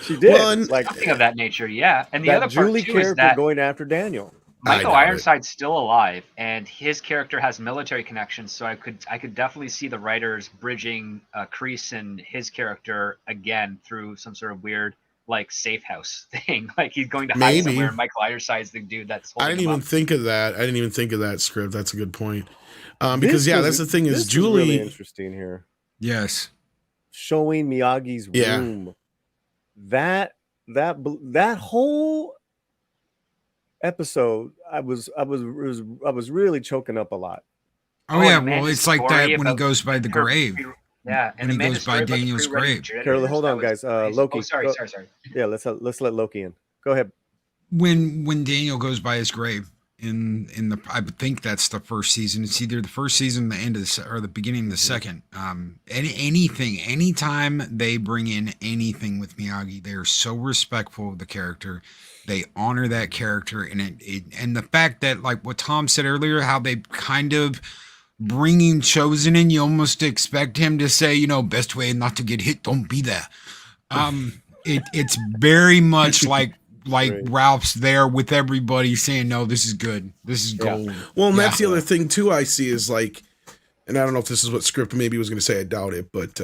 C: She did.
A: Well, and,
F: like something of that nature, yeah. And the other
C: Julie
F: part too is
C: character
F: that
C: going after Daniel.
F: Michael Ironside's still alive, and his character has military connections, so I could definitely see the writers bridging Kreese and his character again through some sort of weird like safe house thing. Like he's going to hide somewhere, and Michael Ironside's the dude that's holding
A: I didn't
F: him
A: even
F: up.
A: think of that. I didn't even think of that script. That's a good point. Because that's the thing is Julie
C: really interesting here.
D: Yes.
C: Showing Miyagi's room. That whole episode, I was really choking up a lot.
D: Oh yeah, well it's like that when he goes by the grave.
F: Yeah,
D: and he goes by Daniel's grave.
C: Carol, hold on, guys. Loki.
F: Oh, sorry.
C: Yeah, let's let Loki in. Go ahead.
D: When Daniel goes by his grave in the, I think that's the first season. It's either the first season, the end of or the beginning of the second. Anytime they bring in anything with Miyagi, they are so respectful of the character. They honor that character, and and the fact that, like what Tom said earlier, how they kind of bringing Chosen in, you almost expect him to say, you know, best way not to get hit, don't be there. It's very much like Ralph's there with everybody saying, no, this is good. This is gold.
A: Well, and that's the other thing too I see is like, and I don't know if this is what script maybe was going to say, I doubt it, but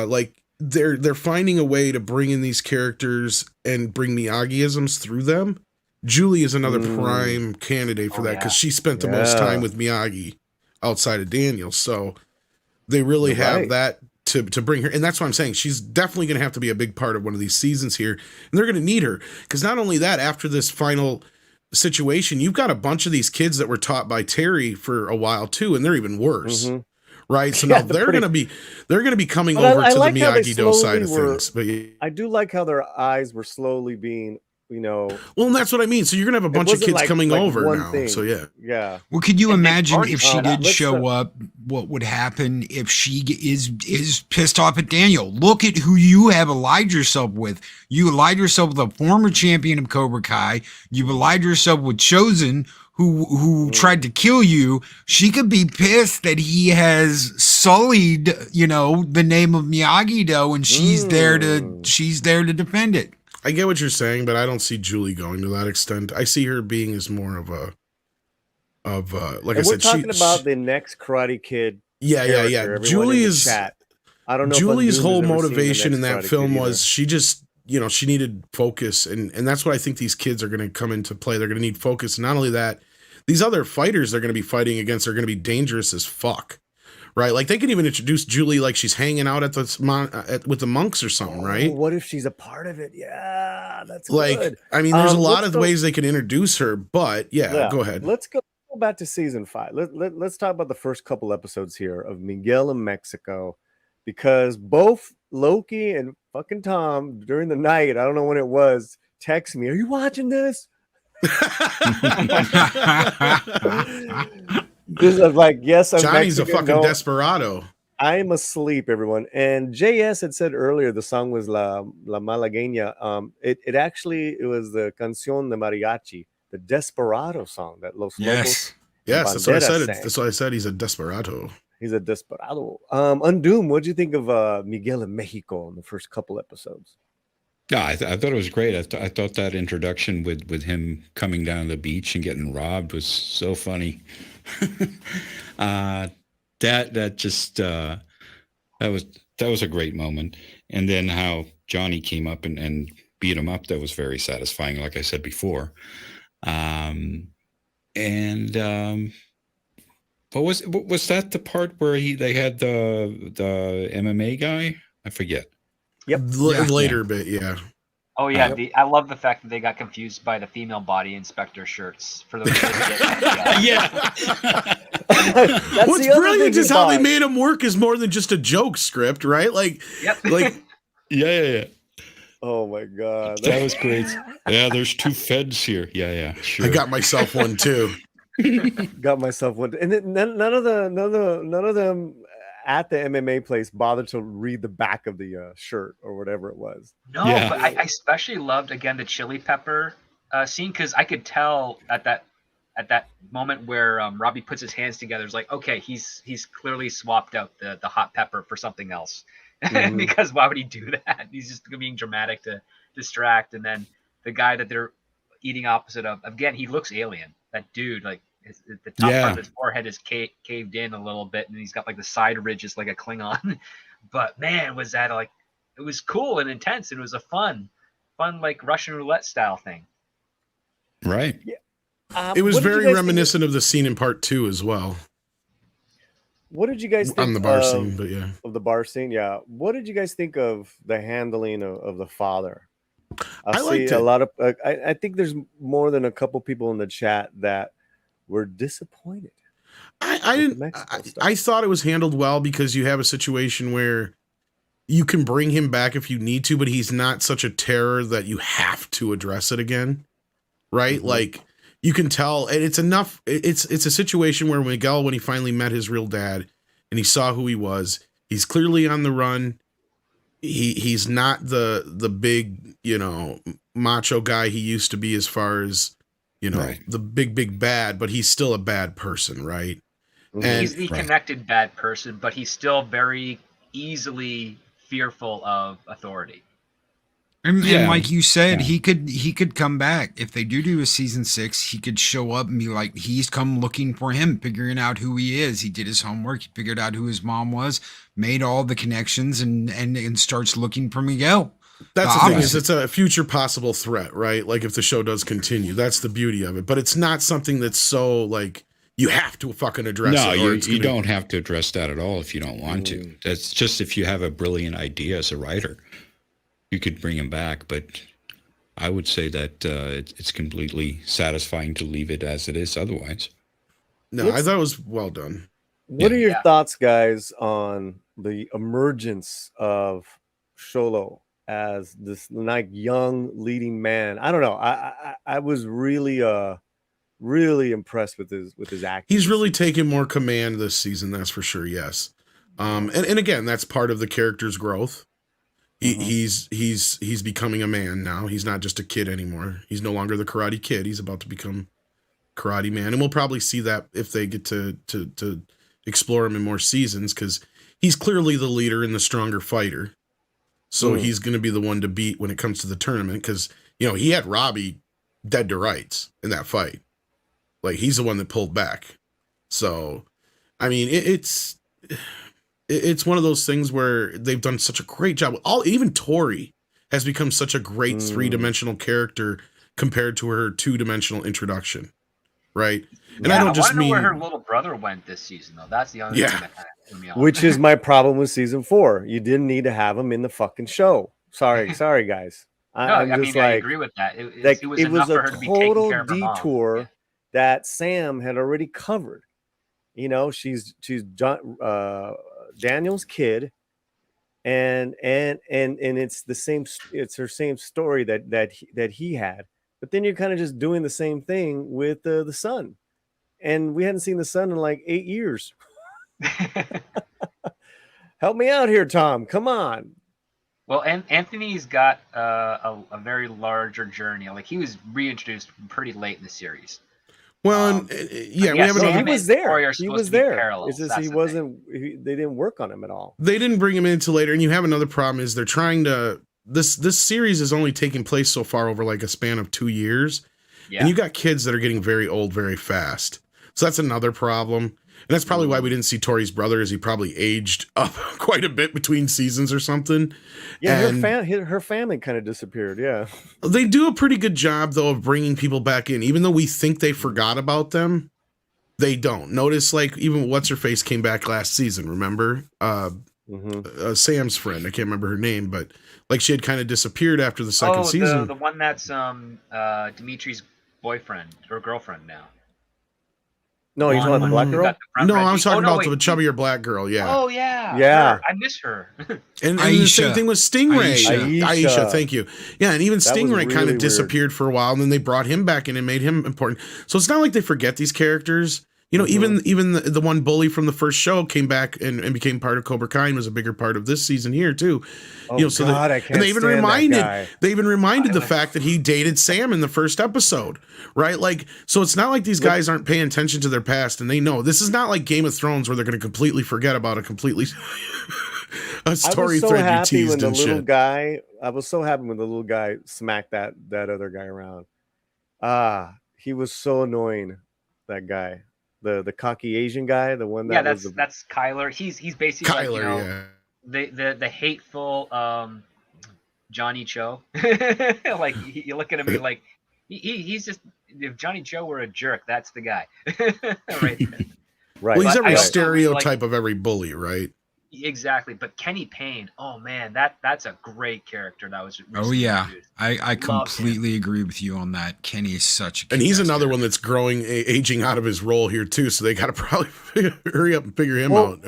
A: like they're finding a way to bring in these characters and bring Miyagi-isms through them. Julie is another prime candidate for that, because she spent the most time with Miyagi outside of Daniel. So they really have that to bring her. And that's what I'm saying. She's definitely going to have to be a big part of one of these seasons here. And they're going to need her, because not only that, after this final situation, you've got a bunch of these kids that were taught by Terry for a while too, and they're even worse. Right. So now they're going to be coming over to the Miyagi-Do side of things. But
C: I do like how their eyes were slowly being, you know.
A: Well, and that's what I mean. So you're gonna have a bunch of kids coming over now. Thing. So yeah.
D: Well, could you imagine if she did show up? What would happen if she is pissed off at Daniel? Look at who you have allied yourself with. You allied yourself with a former champion of Cobra Kai. You've allied yourself with Chosen, who tried to kill you. She could be pissed that he has sullied, you know, the name of Miyagi-Do, and she's there to defend it.
A: I get what you're saying, but I don't see Julie going to that extent. I see her being as more of like I said,
C: we're talking about the next Karate Kid.
A: Yeah. Julie is.
C: Chat. I don't know.
A: Julie's whole motivation in that film was she just, you know, she needed focus, and that's what I think these kids are going to come into play. They're going to need focus. Not only that, these other fighters they're going to be fighting against are going to be dangerous as fuck. Right, like they can even introduce Julie like she's hanging out at with the monks or something, right?
C: What if she's a part of it? Yeah, that's
A: like
C: good.
A: I mean, there's a lot of ways they can introduce her, but yeah, go ahead.
C: Let's go back to season 5. Let's talk about the first couple episodes here of Miguel in Mexico, because both Loki and fucking Tom during the night, I don't know when it was, text me, "Are you watching this?" This is like, yes, I'm
A: Johnny's
C: Mexican.
A: a fucking desperado.
C: I'm asleep, everyone. And JS had said earlier the song was La Malagueña. It actually was the Canción de Mariachi, the Desperado song that Los Lobos.
A: Yes, that's what I said. That's what I said. He's a desperado.
C: He's a desperado. Undoom, what'd you think of Miguel in Mexico in the first couple episodes?
E: Yeah, I thought it was great. I thought that introduction with him coming down the beach and getting robbed was so funny. That was a great moment. And then how Johnny came up and beat him up, that was very satisfying, like I said before. But was that the part where they had the MMA guy? I forget.
C: Yep.
A: Later bit, yeah.
F: Oh yeah, I love the fact that they got confused by the female body inspector shirts for the.
E: Yeah.
C: That's
A: What's
C: the other
A: brilliant
C: thing
A: is how they
C: about-
A: made him work is more than just a joke script, right? Like,
F: Yep.
A: like
E: Yeah.
C: Oh my god,
E: That was great. Yeah, there's 2 feds here. Yeah, sure.
A: I got myself one too.
C: got myself one, and then none of them at the MMA place bothered to read the back of the shirt or whatever it was.
F: No,
E: Yeah.
F: but I especially loved again the chili pepper scene because I could tell at that moment where Robbie puts his hands together, it's like, okay, he's clearly swapped out the hot pepper for something else.
C: Mhm.
F: Because why would he do that? He's just being dramatic to distract. And then the guy that they're eating opposite of, again, he looks alien. That dude, like the top part of his forehead is caved in a little bit, and he's got like the side ridges like a Klingon. But man, was that like, it was cool and intense. And it was a fun like Russian roulette style thing.
E: Right.
A: It was
C: What did you
A: very
C: guys think
A: reminiscent of the scene in part 2 as well.
C: What did you guys think
A: On the bar
C: of,
A: scene, but yeah.
C: of the bar scene? Yeah. What did you guys think of the handling of the father?
A: I liked
C: a
A: it.
C: lot of. I think there's more than a couple people in the chat that were disappointed.
A: I
C: with the
A: didn't.
C: Mexico stuff.
A: I thought it was handled well because you have a situation where you can bring him back if you need to, but he's not such a terror that you have to address it again, right?
C: Mhm.
A: Like you can tell, and it's enough. It's a situation where Miguel, when he finally met his real dad and he saw who he was, he's clearly on the run. He's not the big, macho guy he used to be as far as,
E: Right.
A: the big bad, but he's still a bad person, right?
C: Mhm.
A: And
F: He's the connected bad person, but he's still very easily fearful of authority.
D: And
E: Yeah.
D: like you said,
E: Yeah.
D: he could come back if they do a season 6. He could show up and be like, he's come looking for him, figuring out who he is. He did his homework. He figured out who his mom was, made all the connections, and starts looking for Miguel.
A: that's the thing is
D: Obviously.
A: it's a future possible threat, right? Like if the show does continue, that's the beauty of it. But it's not something that's so like you have to fucking address
E: No,
A: it. Or it's
E: you
A: gonna-
E: don't have to address that at all if you don't want to. That's just if you have a brilliant idea as a writer, you could bring him back. But I would say that it's completely satisfying to leave it as it is otherwise.
A: No, I thought it was well done.
C: What are your
F: Yeah.
C: thoughts, guys, on the emergence of Sholo as this like young leading man? I don't know. I was really really impressed with his acting.
A: He's
C: this
A: really
C: season.
A: taken more command this season, that's for sure. Yes. And again, that's part of the character's growth. He's becoming a man now. He's not just a kid anymore. He's no longer the Karate Kid. He's about to become Karate Man, and we'll probably see that if they get to explore him in more seasons, because he's clearly the leader and the stronger fighter. So he's going to be the one to beat when it comes to the tournament, because he had Robbie dead to rights in that fight. Like he's the one that pulled back. So, I mean, it's one of those things where they've done such a great job. Even Tori has become such a great 3-dimensional character compared to her 2-dimensional introduction, right? And I don't just
F: want to know
A: mean
F: where her little brother went this season, though. That's the other thing that kind of threw me off.
C: Which is my problem with season 4. You didn't need to have him in the fucking show. Sorry, guys.
F: I
C: I
F: agree with that. It was
C: it
F: enough
C: was
F: for her
C: a
F: to be taking
C: total
F: care of her mom.
C: detour that Sam had already covered. She's Daniel's kid, and it's the same. It's her same story that he had. But then you're kind of just doing the same thing with the son, and we hadn't seen the son in like 8 years. Help me out here, Tom. Come on.
F: Well, Anthony's got a very larger journey. Like he was reintroduced pretty late in the series.
A: Well, we have
C: No,
A: another.
C: he was there.
F: Tori are
C: He
F: supposed
C: was
F: to be
C: there.
F: parallels.
C: It's just
F: That's
C: he
F: the
C: wasn't. They didn't work on him at all.
A: They didn't bring him in until later, and you have another problem is they're trying to. This series is only taking place so far over like a span of 2 years, and you got kids that are getting very old very fast. So that's another problem, and that's probably why we didn't see Tori's brother, as he probably aged up quite a bit between seasons or something.
C: Yeah,
A: And
C: her family kind of disappeared. Yeah,
A: they do a pretty good job though of bringing people back in, even though we think they forgot about them. They don't. Notice, like, even what's her face came back last season. Remember, Sam's friend. I can't remember her name, but Like she had kind of disappeared after the second season.
F: the one that's Dimitri's boyfriend or girlfriend now.
C: No, he's on the black girl.
A: No, I was talking about
F: wait.
A: the chubbier black girl. Yeah.
F: Oh yeah,
C: Yeah.
F: her. I miss her.
A: And the same
D: Aisha.
A: thing with Stingray.
C: Aisha.
A: Aisha, thank you. Yeah, and even
C: That was
A: Stingray kind
C: really
A: of disappeared for a while, and then they brought him back in and made him important. So it's not like they forget these characters. You know, even the one bully from the first show came back and became part of Cobra Kai and was a bigger part of this season here too.
C: Oh,
A: you know, so
C: God, I can't
A: and they even
C: stand that guy.
A: reminded the fact that he dated Sam in the first episode, right? Like, so it's not like these guys aren't paying attention to their past, and they know this is not like Game of Thrones where they're going to completely forget about a completely a story thread you teased and shit.
C: I was so happy when the little guy smacked that other guy around. He was so annoying. That guy, the cocky Asian guy, the one that
F: that's Kyler. He's basically
A: Kyler,
F: the hateful Johnny Cho. Like you look at him, you're like he's just, if Johnny Cho were a jerk, that's the guy. Right there.
C: Right.
A: Well, he's
F: But
A: every
F: I also
A: stereotype of every bully, right?
F: Exactly, but Kenny Payne, oh man, that's a great character. That was
D: Oh yeah,
F: introduced.
D: I completely agree with you on that. Kenny is such a
A: And he's
D: kick-ass
A: another
D: character.
A: one that's growing, aging out of his role here too. So they got to probably hurry up and figure him out.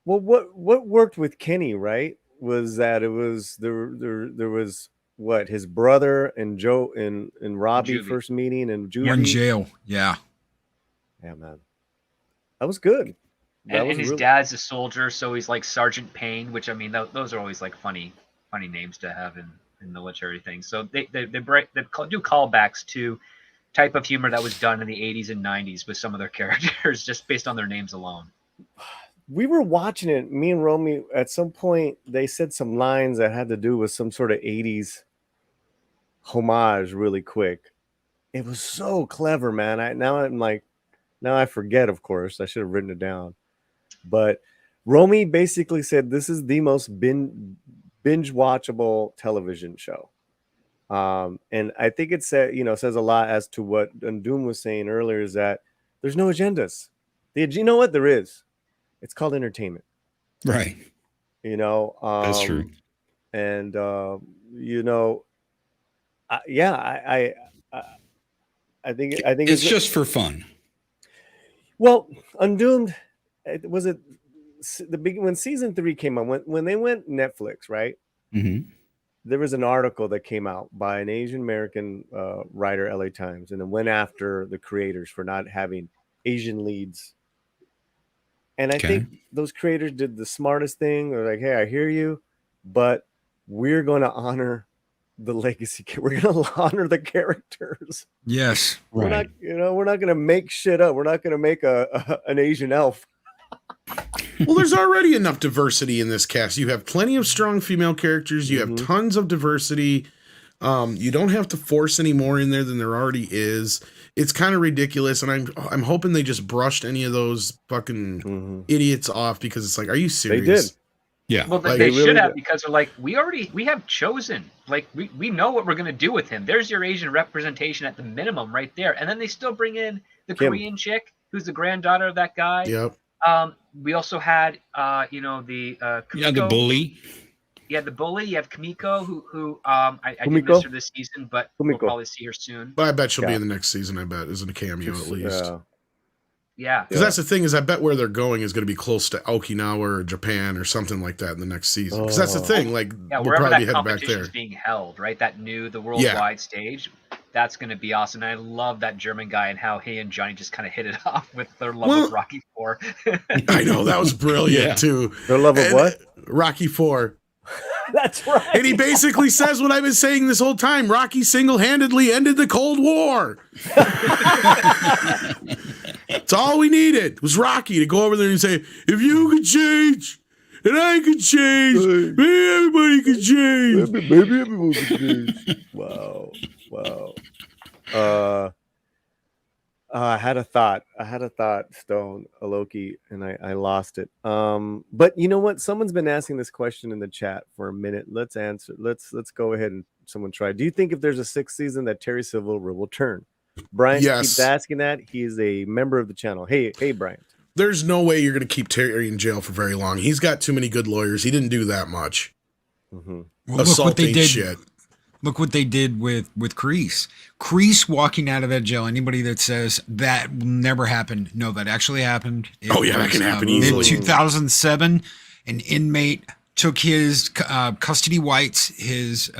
C: Well, what worked with Kenny, right, was that it was there was what his brother and Joe and Robbie
F: Juvie.
C: first meeting and
D: You're in
C: Juvie.
D: jail. Yeah.
C: Yeah, man, that was good. That
F: And
C: was
F: his
C: really-
F: dad's a soldier, so he's like Sergeant Payne, which I mean, those are always like funny names to have in military things. So they do callbacks to type of humor that was done in the 80s and 90s with some of their characters, just based on their names alone.
C: We were watching it, me and Romy. At some point, they said some lines that had to do with some sort of 80s homage really quick. It was so clever, man. Now I forget, of course. I should have written it down. But Romy basically said this is the most binge watchable television show. And I think it says a lot as to what Doom was saying earlier, is that there's no agendas. You know what there is? It's called entertainment.
E: Right.
C: That's
E: true.
C: And I think
E: It's just for fun.
C: Well, Undoomed, was it when season 3 came out, when they went Netflix, right?
E: Mm-hmm.
C: There was an article that came out by an Asian American writer, LA Times, and it went after the creators for not having Asian leads. And I think those creators did the smartest thing. They're like, hey, I hear you, but we're going to honor the legacy. We're going to honor the characters.
D: Yes.
E: Right.
C: We're not going to make shit up. We're not going to make an Asian elf.
A: Well, there's already enough diversity in this cast. You have plenty of strong female characters. You have tons of diversity. You don't have to force any more in there than there already is. It's kind of ridiculous, and I'm hoping they just brushed any of those fucking idiots off, because it's like, are you serious?
C: They did.
E: Yeah.
F: Well,
A: Like,
F: they
C: they
F: should
C: really
F: have,
C: did.
F: because they're like, we have chosen, like we know what we're going to do with him. There's your Asian representation at the minimum right there. And then they still bring in the
C: Kim.
F: Korean chick who's the granddaughter of that guy.
A: Yep.
F: We also had the Kumiko.
E: Yeah, the bully.
F: Yeah, the bully. You have Kumiko, who I did
C: Kumiko?
F: miss her this season, but we'll
C: Kumiko.
F: probably see her soon.
A: But I bet she'll be
C: Yeah.
A: in the next season, I bet, as a cameo at least.
F: Yeah.
A: Because that's the thing, is I bet where they're going is going to be close to Okinawa or Japan or something like that in the next season. Because that's the thing, like,
F: Yeah,
A: we'll
F: wherever
A: probably
F: that
A: head back
F: competition
A: there.
F: is being held, right? The worldwide stage, that's going to be awesome. And I love that German guy and how he and Johnny just kind of hit it off with their love
A: Well-
F: of Rocky 4.
A: I know, that was brilliant
E: Yeah.
A: too.
C: Their love of
A: And
C: what?
A: Rocky 4.
C: That's right.
A: And he basically says what I've been saying this whole time. Rocky single-handedly ended the Cold War. It's all we needed was Rocky to go over there and say, if you could change, and I could change, maybe everybody could change.
C: Maybe everyone could change. Wow. I had a thought, Stone, a Loki, and I lost it. But you know what? Someone's been asking this question in the chat for a minute. Let's answer. Let's go ahead and someone try. Do you think if there's a 6th season that Terry Silver will return? Brian
A: Yes.
C: keeps asking that. He is a member of the channel. Hey, Brian.
A: There's no way you're going to keep Terry in jail for very long. He's got too many good lawyers. He didn't do that much.
C: Mm-hmm.
D: Well, look
A: Assault
D: what they
A: ain't
D: did.
A: shit.
D: Look what they did with Kreese. Kreese walking out of that jail. Anybody that says that never happened, no, that actually happened.
A: Oh, yeah, that can happen easily.
D: In 2007, an inmate took his custody whites, his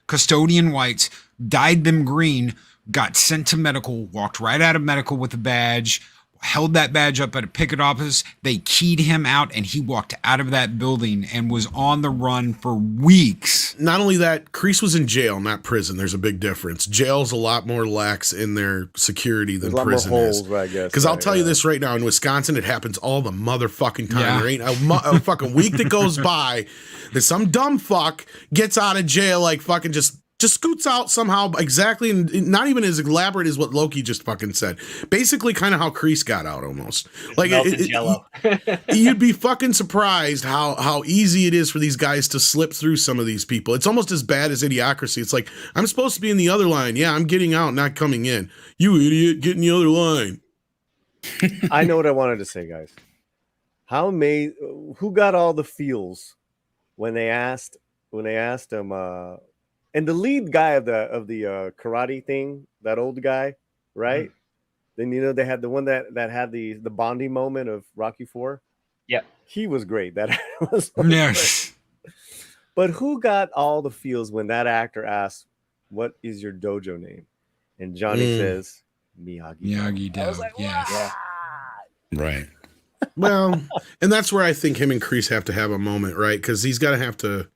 D: custodian whites, dyed them green, got sent to medical, walked right out of medical with a badge, held that badge up at a picket office. They keyed him out, and he walked out of that building and was on the run for weeks.
A: Not only that, Kreese was in jail, not prison. There's a big difference. Jail's a lot more lax in their security than prison is.
C: I guess.
A: Because I'll tell you this right now, in Wisconsin, it happens all the motherfucking time.
D: Yeah.
A: There ain't a fucking week that goes by that some dumb fuck gets out of jail like fucking just scoots out somehow exactly, and not even as elaborate as what Loki just fucking said. Basically, kind of how Kreese got out almost. Like
F: Jello.
A: You'd be fucking surprised how easy it is for these guys to slip through some of these people. It's almost as bad as Idiocracy. It's like, I'm supposed to be in the other line. Yeah, I'm getting out, not coming in. You idiot, get in the other line.
C: I know what I wanted to say, guys. Who got all the feels when they asked him, and the lead guy of the karate thing, that old guy, right? Mm-hmm. Then they had the one that had the bonding moment of Rocky IV.
F: Yep.
C: He was great. That was
D: Yes.
C: great. But who got all the feels when that actor asked, "What is your dojo name?" And Johnny says, "Miyagi."
D: Miyagi-Do.
C: I was like,
D: Yes.
C: "Wow."
E: Right.
A: Well, and that's where I think him and Kreese have to have a moment, right? Because he's got to have to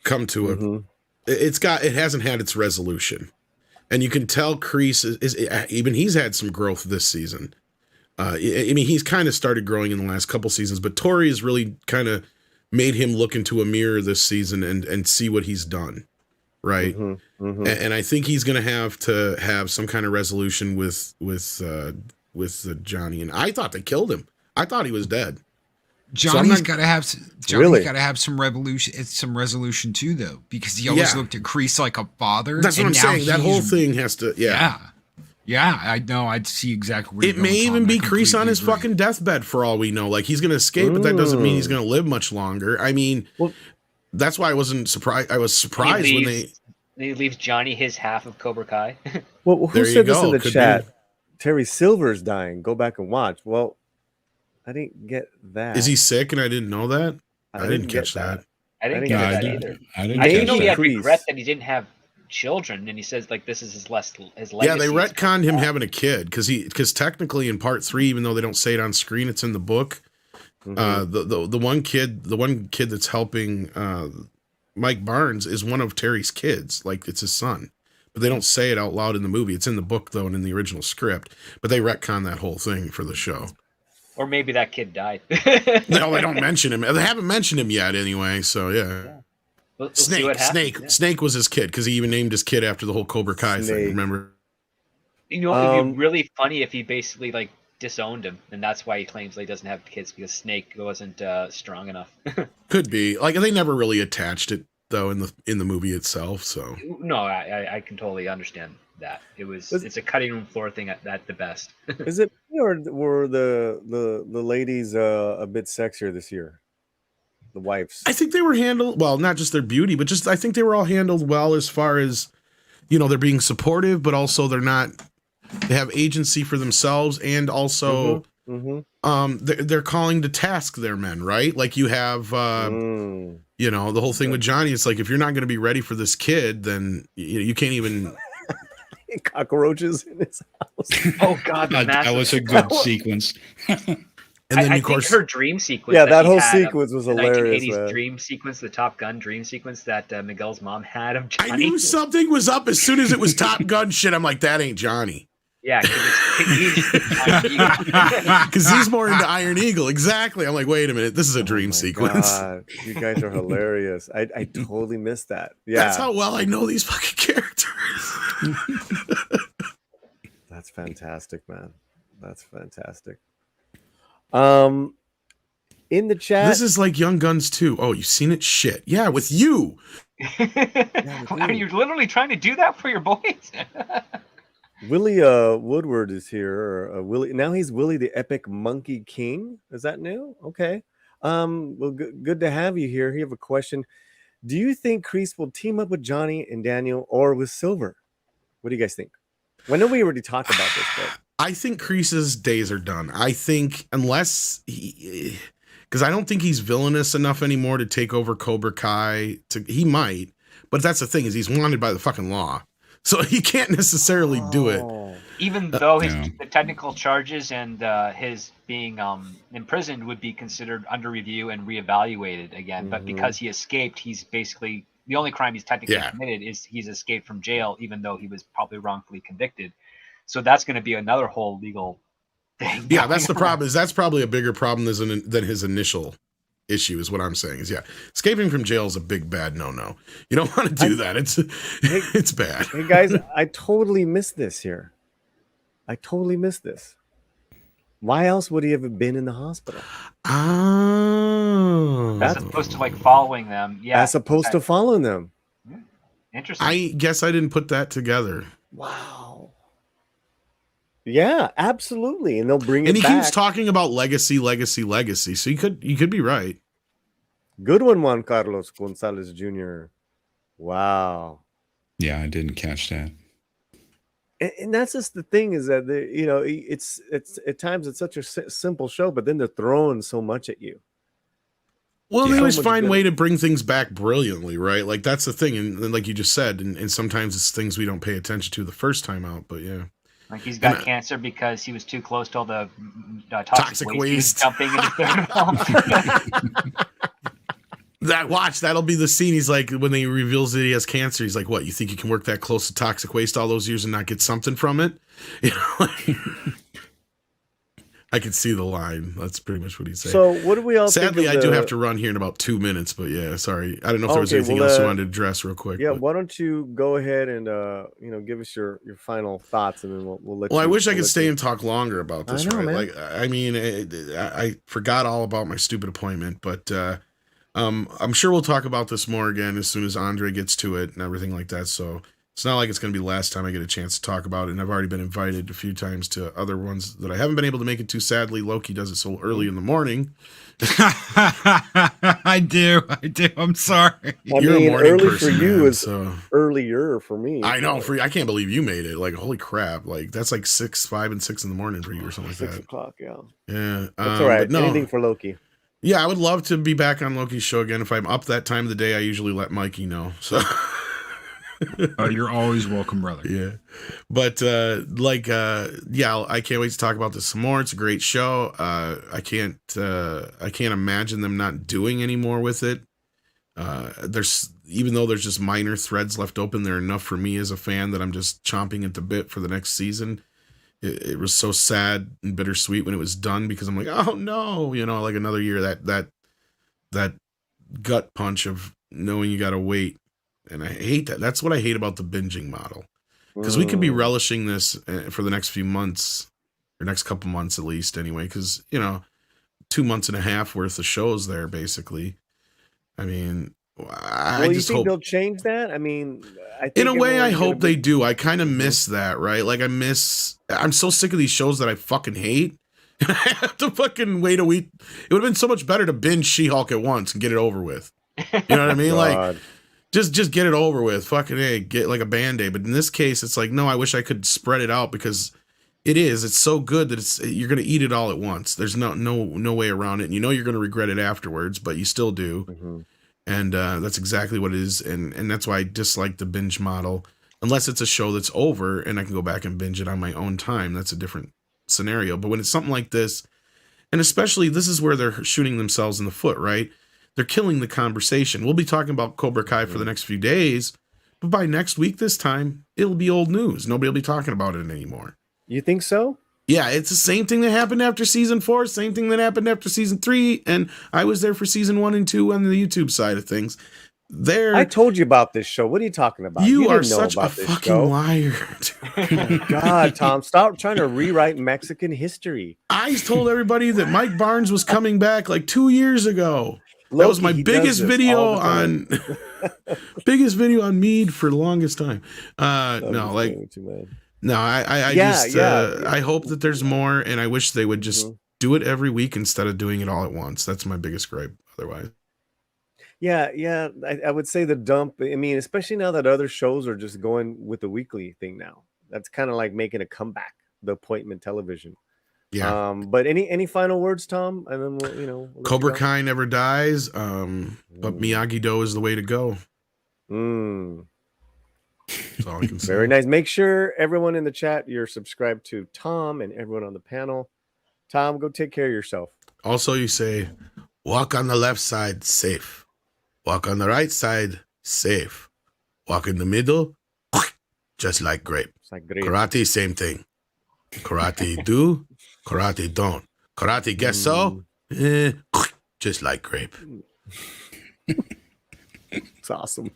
A: come to a. It hasn't had its resolution, and you can tell Kreese is even he's had some growth this season. I mean, he's kind of started growing in the last couple seasons, but Tori has really kind of made him look into a mirror this season and see what he's done, right? And I think he's going to have some kind of resolution with Johnny. And I thought they killed him. I thought he was dead.
D: Johnny's got to have some resolution too, though, because he always looked at Kreese like a father.
A: That's what I'm saying. That whole thing has to,
D: yeah. I know. I'd see exactly where
A: it may even be Kreese on his fucking deathbed for all we know. Like, he's going to escape, but that doesn't mean he's going to live much longer. I mean, that's why I wasn't surprised. I was surprised when
F: he leaves Johnny his half of Cobra Kai.
C: Well, who said this in the chat? Terry Silver's dying. Go back and watch. Well, I didn't get that.
A: Is he sick and I didn't know that? I didn't catch that.
F: I didn't get that either.
E: I didn't
F: know he had regret that he didn't have children, and he says like this is his legacy.
A: Yeah, they retconned him having a kid because technically in part 3, even though they don't say it on screen, it's in the book. The one kid that's helping Mike Barnes is one of Terry's kids, like it's his son. But they don't say it out loud in the movie. It's in the book though, and in the original script. But they retcon that whole thing for the show.
F: Or maybe that kid died.
A: No, they don't mention him. They haven't mentioned him yet anyway, so yeah.
F: We'll see what happens.
A: Snake was his kid because he even named his kid after the whole Cobra Kai thing, remember?
F: You know, it'd be really funny if he basically like disowned him, and that's why he claims that he doesn't have kids, because Snake wasn't strong enough.
A: Could be. Like, they never really attached it though in the movie itself, so.
F: No, I can totally understand that. It's a cutting room floor thing at the best.
C: Is it me, or were the ladies a bit sexier this year? The wives.
A: I think they were handled well, not just their beauty, but just I think they were all handled well as far as, they're being supportive, but also they have agency for themselves, and also they're calling to task their men, right? Like you have the whole thing with Johnny. It's like, if you're not going to be ready for this kid, then you can't even.
C: Cockroaches in his house.
F: Oh God,
E: that was a good sequence.
A: And then,
F: I
A: of course,
F: think her dream sequence.
C: Yeah, that whole sequence was
F: the
C: hilarious.
F: 1980s
C: man.
F: dream sequence, the Top Gun dream sequence that Miguel's mom had of Johnny.
A: I knew something was up as soon as it was Top Gun shit. I'm like, that ain't Johnny.
F: Yeah,
A: because he's more into Iron Eagle. Exactly. I'm like, wait a minute, this is a dream sequence.
C: God, you guys are hilarious. I totally missed that. Yeah,
A: that's how well I know these fucking characters.
C: That's fantastic, man. That's fantastic. In the chat,
A: this is like Young Guns 2. Oh, you've seen it? Shit. Yeah, with you.
F: Are you literally trying to do that for your boys?
C: Willie Woodward is here. Willie, now he's Willie the Epic Monkey King. Is that new? Okay. Well, good to have you here. You have a question. Do you think Kreese will team up with Johnny and Daniel or with Silver? What do you guys think? I know we already talked about this, but
A: I think Kreese's days are done. I think unless he, because I don't think he's villainous enough anymore to take over Cobra Kai. He might, but that's the thing, is he's wanted by the fucking law, so he can't necessarily do it.
F: Even though
E: Yeah.
F: the technical charges and his being imprisoned would be considered under review and reevaluated again, but because he escaped, he's basically the only crime he's technically committed is he's escaped from jail, even though he was probably wrongfully convicted. So that's going to be another whole legal thing.
A: Yeah, that's the problem. Is that's probably a bigger problem than his initial issue, is what I'm saying. Is escaping from jail is a big bad no. You don't want to do that. It's bad.
C: hey guys, I totally missed this here. I totally missed this. Why else would he have been in the hospital?
A: Oh,
F: As opposed to like following them. Yeah.
C: As opposed to following them.
F: Interesting.
A: I guess I didn't put that together.
C: Wow. Yeah, absolutely. And they'll bring
A: And
C: it
A: he
C: back.
A: keeps talking about legacy. So you could be right.
C: Good one, Juan Carlos Gonzalez Jr. Wow.
E: Yeah, I didn't catch that.
C: And that's just the thing, is that it's at times it's such a simple show, but then they're throwing so much at you.
A: Well, they
C: So
A: always
C: much
A: find
C: good-
A: way to bring things back brilliantly, right? Like that's the thing, and like you just said, and sometimes it's things we don't pay attention to the first time out. But yeah,
F: Like he's got cancer because he was too close to all the toxic waste dumping in the film.
A: that'll be the scene. He's like, when he reveals that he has cancer, he's like, "What? You think you can work that close to toxic waste all those years and not get something from it?" You know, I could see the line. That's pretty much what he's saying.
C: So what do we all
A: Sadly,
C: think
A: I
C: of
A: do
C: the-
A: have to run here in about 2 minutes, but yeah, sorry. I don't know if there was
C: Okay,
A: anything
C: well,
A: else you wanted to address real quick.
C: Yeah,
A: but-
C: why don't you go ahead and give us your final thoughts, and then we'll let you.
A: Well, I wish I
C: we'll
A: could
C: let
A: stay
C: you-
A: and talk longer about this,
C: I know,
A: right?
C: man.
A: Like, I mean, I forgot all about my stupid appointment, but I'm sure we'll talk about this more again as soon as Andre gets to it and everything like that. So it's not like it's going to be the last time I get a chance to talk about it. And I've already been invited a few times to other ones that I haven't been able to make it to. Sadly, Loki does it so early in the morning.
D: I do. I'm sorry.
C: I
A: You're
C: mean,
A: a morning
C: early
A: person,
C: for you
A: man,
C: is
A: so
C: earlier for me.
A: I know. I can't believe you made it. Like, holy crap! Like that's like 5 and 6 in the morning for you or something like
C: 6
A: that.
C: o'clock. Yeah,
A: Yeah,
C: that's all right.
A: but no.
C: Anything for Loki.
A: Yeah, I would love to be back on Loki's show again. If I'm up that time of the day, I usually let Mikey know. So
D: You're always welcome, brother.
A: yeah, but yeah, I can't wait to talk about this some more. It's a great show. I can't imagine them not doing any more with it. Even though there's just minor threads left open, they're enough for me as a fan that I'm just chomping at the bit for the next season. It was so sad and bittersweet when it was done, because I'm like, oh no, like another year, that gut punch of knowing you got to wait. And I hate that. That's what I hate about the binging model, because we could be relishing this for the next few months, or next couple months at least anyway, because 2 months and a half worth of shows there basically. I mean, I
C: you
A: just
C: think
A: hope
C: they'll change that? I mean, I think
A: in a way, I
C: everyone's gonna
A: hope they
C: be-
A: do. I kind of miss that, right? Like I'm so sick of these shows that I fucking hate. I have to fucking wait a week. It would have been so much better to binge She-Hulk at once and get it over with. You know what I mean? Like,
C: God.
A: just get it over with. Fucking hey, get like a Band-Aid. But in this case, it's like, no, I wish I could spread it out, because it's so good that you're gonna eat it all at once. There's no way around it. And you're gonna regret it afterwards, but you still do.
C: Mhm.
A: And that's exactly what it is. And that's why I dislike the binge model, unless it's a show that's over and I can go back and binge it on my own time. That's a different scenario. But when it's something like this, and especially this is where they're shooting themselves in the foot, right? They're killing the conversation. We'll be talking about Cobra Kai for the next few days, but by next week this time, it'll be old news. Nobody will be talking about it anymore.
C: You think so?
A: Yeah, it's the same thing that happened after season 4, same thing that happened after season 3, and I was there for season 1 and 2 on the YouTube side of things.
C: I told you about this show. What are you talking about?
A: You are
C: didn't know
A: such a
C: about this
A: fucking
C: show.
A: liar.
C: God, Tom, stop trying to rewrite Mexican history.
A: I told everybody that Mike Barnes was coming back like 2 years ago. That was my
C: Loki, he does
A: biggest
C: this
A: video
C: all the time.
A: on biggest video on Mead for the longest time.
C: I'm
A: No,
C: just
A: like
C: kidding with you, man.
A: no, I
C: Yeah,
A: just
C: yeah.
A: I hope that there's more, and I wish they would just do it every week instead of doing it all at once. That's my biggest gripe otherwise.
C: Yeah. I would say the dump. I mean, especially now that other shows are just going with the weekly thing now. That's kind of like making a comeback. The appointment television.
A: Yeah.
C: But any final words, Tom? And then we'll let you
A: Cobra
C: go.
A: Kai never dies. But Miyagi-Do is the way to go. That's all I can say.
C: Very nice. Make sure everyone in the chat you're subscribed to Tom and everyone on the panel. Tom, go take care of yourself.
A: Also, you say, walk on the left side, safe. Walk on the right side, safe. Walk in the middle, just like grape.
C: It's like great.
A: Karate, same thing. Karate do, karate don't. Karate guess so, just like grape.
C: It's awesome.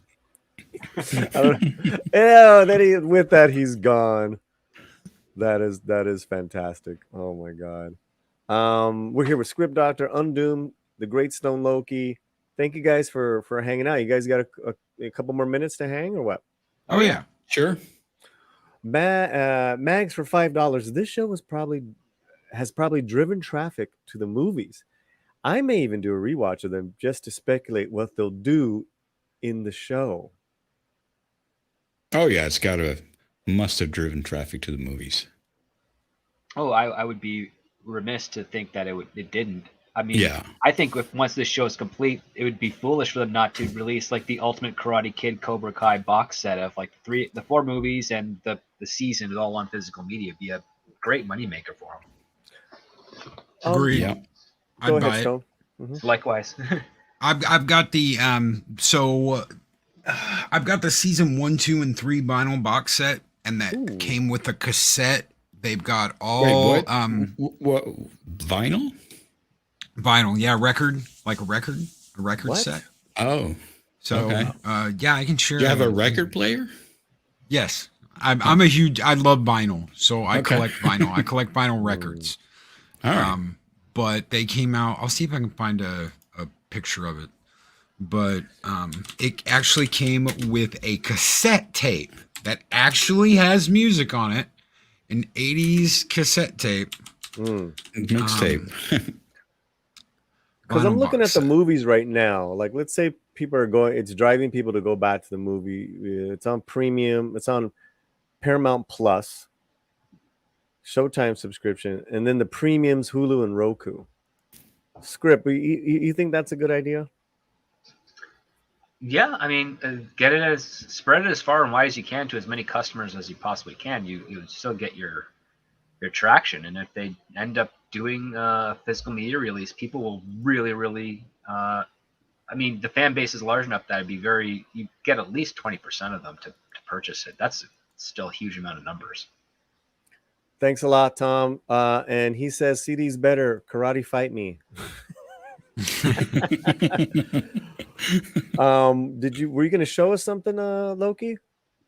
C: Then with that, he's gone. That is fantastic. Oh my god. We're here with Script Doctor, Undoom, the Great Stone Loki. Thank you guys for hanging out. You guys got a couple more minutes to hang or what?
D: Oh yeah,
E: Sure.
C: Mags for $5. This show has probably driven traffic to the movies. I may even do a rewatch of them just to speculate what they'll do in the show.
E: Oh yeah, it's must have driven traffic to the movies.
F: Oh, I would be remiss to think that it didn't. I mean,
E: Yeah.
F: I think once this show is complete, it would be foolish for them not to release like the Ultimate Karate Kid Cobra Kai box set of like the 4 movies and the season all on physical media. It'd be a great moneymaker for them.
D: agreed.
E: Yeah.
C: Go
D: I'd buy
C: ahead,
D: it.
C: Stone.
F: Likewise.
D: I've got the I've got the season 1, 2, and 3 vinyl box set, and that came with a cassette. They've got all
E: Wait, what? Vinyl?
D: vinyl, yeah, record, like a record
C: What?
D: set.
E: Oh,
D: So
E: okay.
D: yeah, I can share.
E: You have
D: that
E: a
D: with you.
E: record player?
D: Yes, I'm a huge. I love vinyl, so I
E: Okay.
D: collect vinyl. I collect vinyl records.
E: All right.
D: But they came out. I'll see if I can find a picture of it. But it actually came with a cassette tape that actually has music on it, an 80s cassette tape.
E: Mixtape.
C: Because I'm
D: vinyl
C: looking
D: box
C: at the
D: set.
C: movies right now. Like, let's say people are going, it's driving people to go back to the movie. It's on premium, it's on Paramount Plus, Showtime subscription, and then the premiums, Hulu and Roku. Script, you think that's a good idea?
F: Yeah, I mean, spread it as far and wide as you can to as many customers as you possibly can. You would still get your traction, and if they end up doing a physical media release, people will really. I mean, the fan base is large enough that you get at least 20% of them to purchase it. That's still a huge amount of numbers.
C: Thanks a lot, Tom. And he says CD's better. Karate fight me. Were you going to show us something, Loki?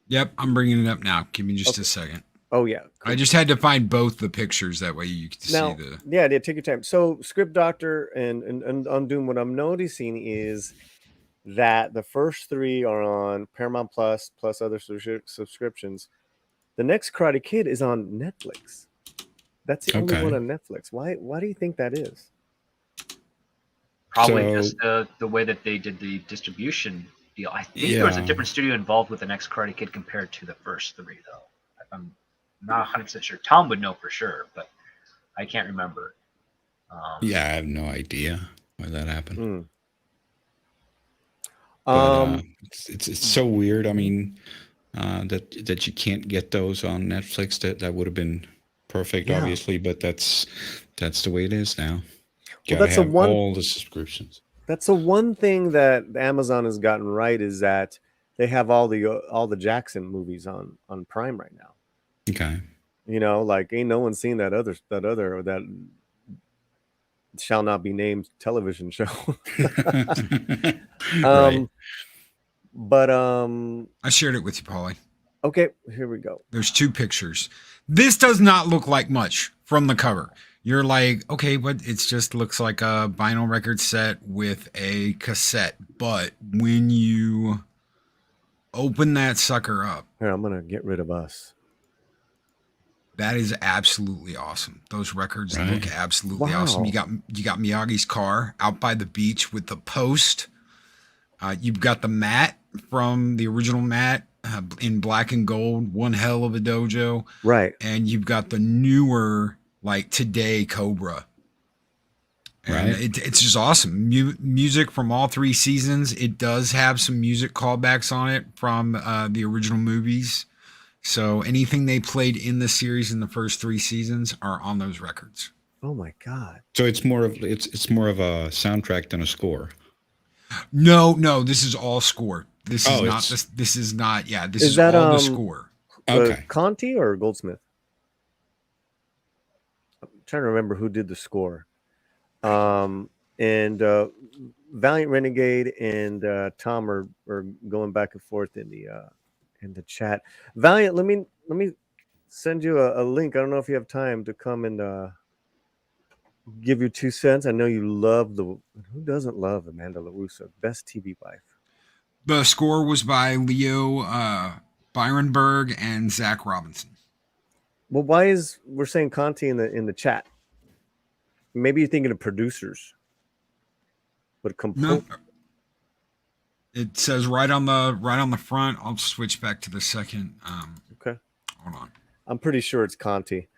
D: Yep, I'm bringing it up now. Give me just a second.
C: Oh yeah.
D: I just had to find both the pictures that way you can
C: Now,
D: see the.
C: yeah, take your time. So, Script Doctor and Undoom, what I'm noticing is that the first 3 are on Paramount Plus other subscriptions. The next Karate Kid is on Netflix. That's the only
E: Okay.
C: one on Netflix. Why do you think that is?
F: Probably
E: So-
F: just the way that they did the distribution deal. I think there was a
E: Yeah.
F: different studio involved with the next Karate Kid compared to the first 3, though. I'm not 100% sure. Tom would know for sure, but I can't remember.
E: Yeah, I have no idea why that happened.
C: Mm.
E: It's so weird. I mean, that you can't get those on Netflix. That would have been perfect,
C: Yeah.
E: obviously, but that's the way it is now.
C: Well,
E: Gotta
C: that's the
E: have
C: one-
E: all the subscriptions.
C: That's the one thing that Amazon has gotten right, is that they have all the Jackson movies on Prime right now.
E: Okay.
C: You know, like ain't no one seen that shall not be named television show.
E: Right.
C: But
D: I shared it with you, Paulie.
C: okay, here we go.
D: There's 2 pictures. This does not look like much from the cover. You're like, okay, but it just looks like a vinyl record set with a cassette. But when you open that sucker up,
C: Here, I'm gonna get rid of us.
D: that is absolutely awesome. Those records
E: Right.
D: look absolutely
C: Wow.
D: awesome. You got Miyagi's car out by the beach with the post. You've got the Matt from the original Matt in black and gold, one hell of a dojo.
C: Right.
D: And you've got the newer, like today, Cobra. And
E: Right.
D: it's just awesome. Music from all 3 seasons. It does have some music callbacks on it from the original movies. So anything they played in the series in the first 3 seasons are on those records.
C: Oh my God.
E: So it's more of a soundtrack than a score.
D: No, this is all score. This is
E: Oh,
D: not
E: it's-
D: this. This is not. Yeah, this
C: Is
D: is
C: that,
D: all the score.
E: Okay.
C: Conti or Goldsmith? I'm trying to remember who did the score. And Valiant Renegade and Tom are going back and forth in the chat. Valiant, let me send you a link. I don't know if you have time to come and give your 2 cents. I know you love who doesn't love Amanda LaRusso, best TV wife.
D: The score was by Leo Byronberg and Zach Robinson.
C: Well, why we're saying Conti in the chat? Maybe you're thinking of producers. But
D: No, it says right on the front. I'll switch back to the second.
C: Okay,
D: hold on.
C: I'm pretty sure it's Conti.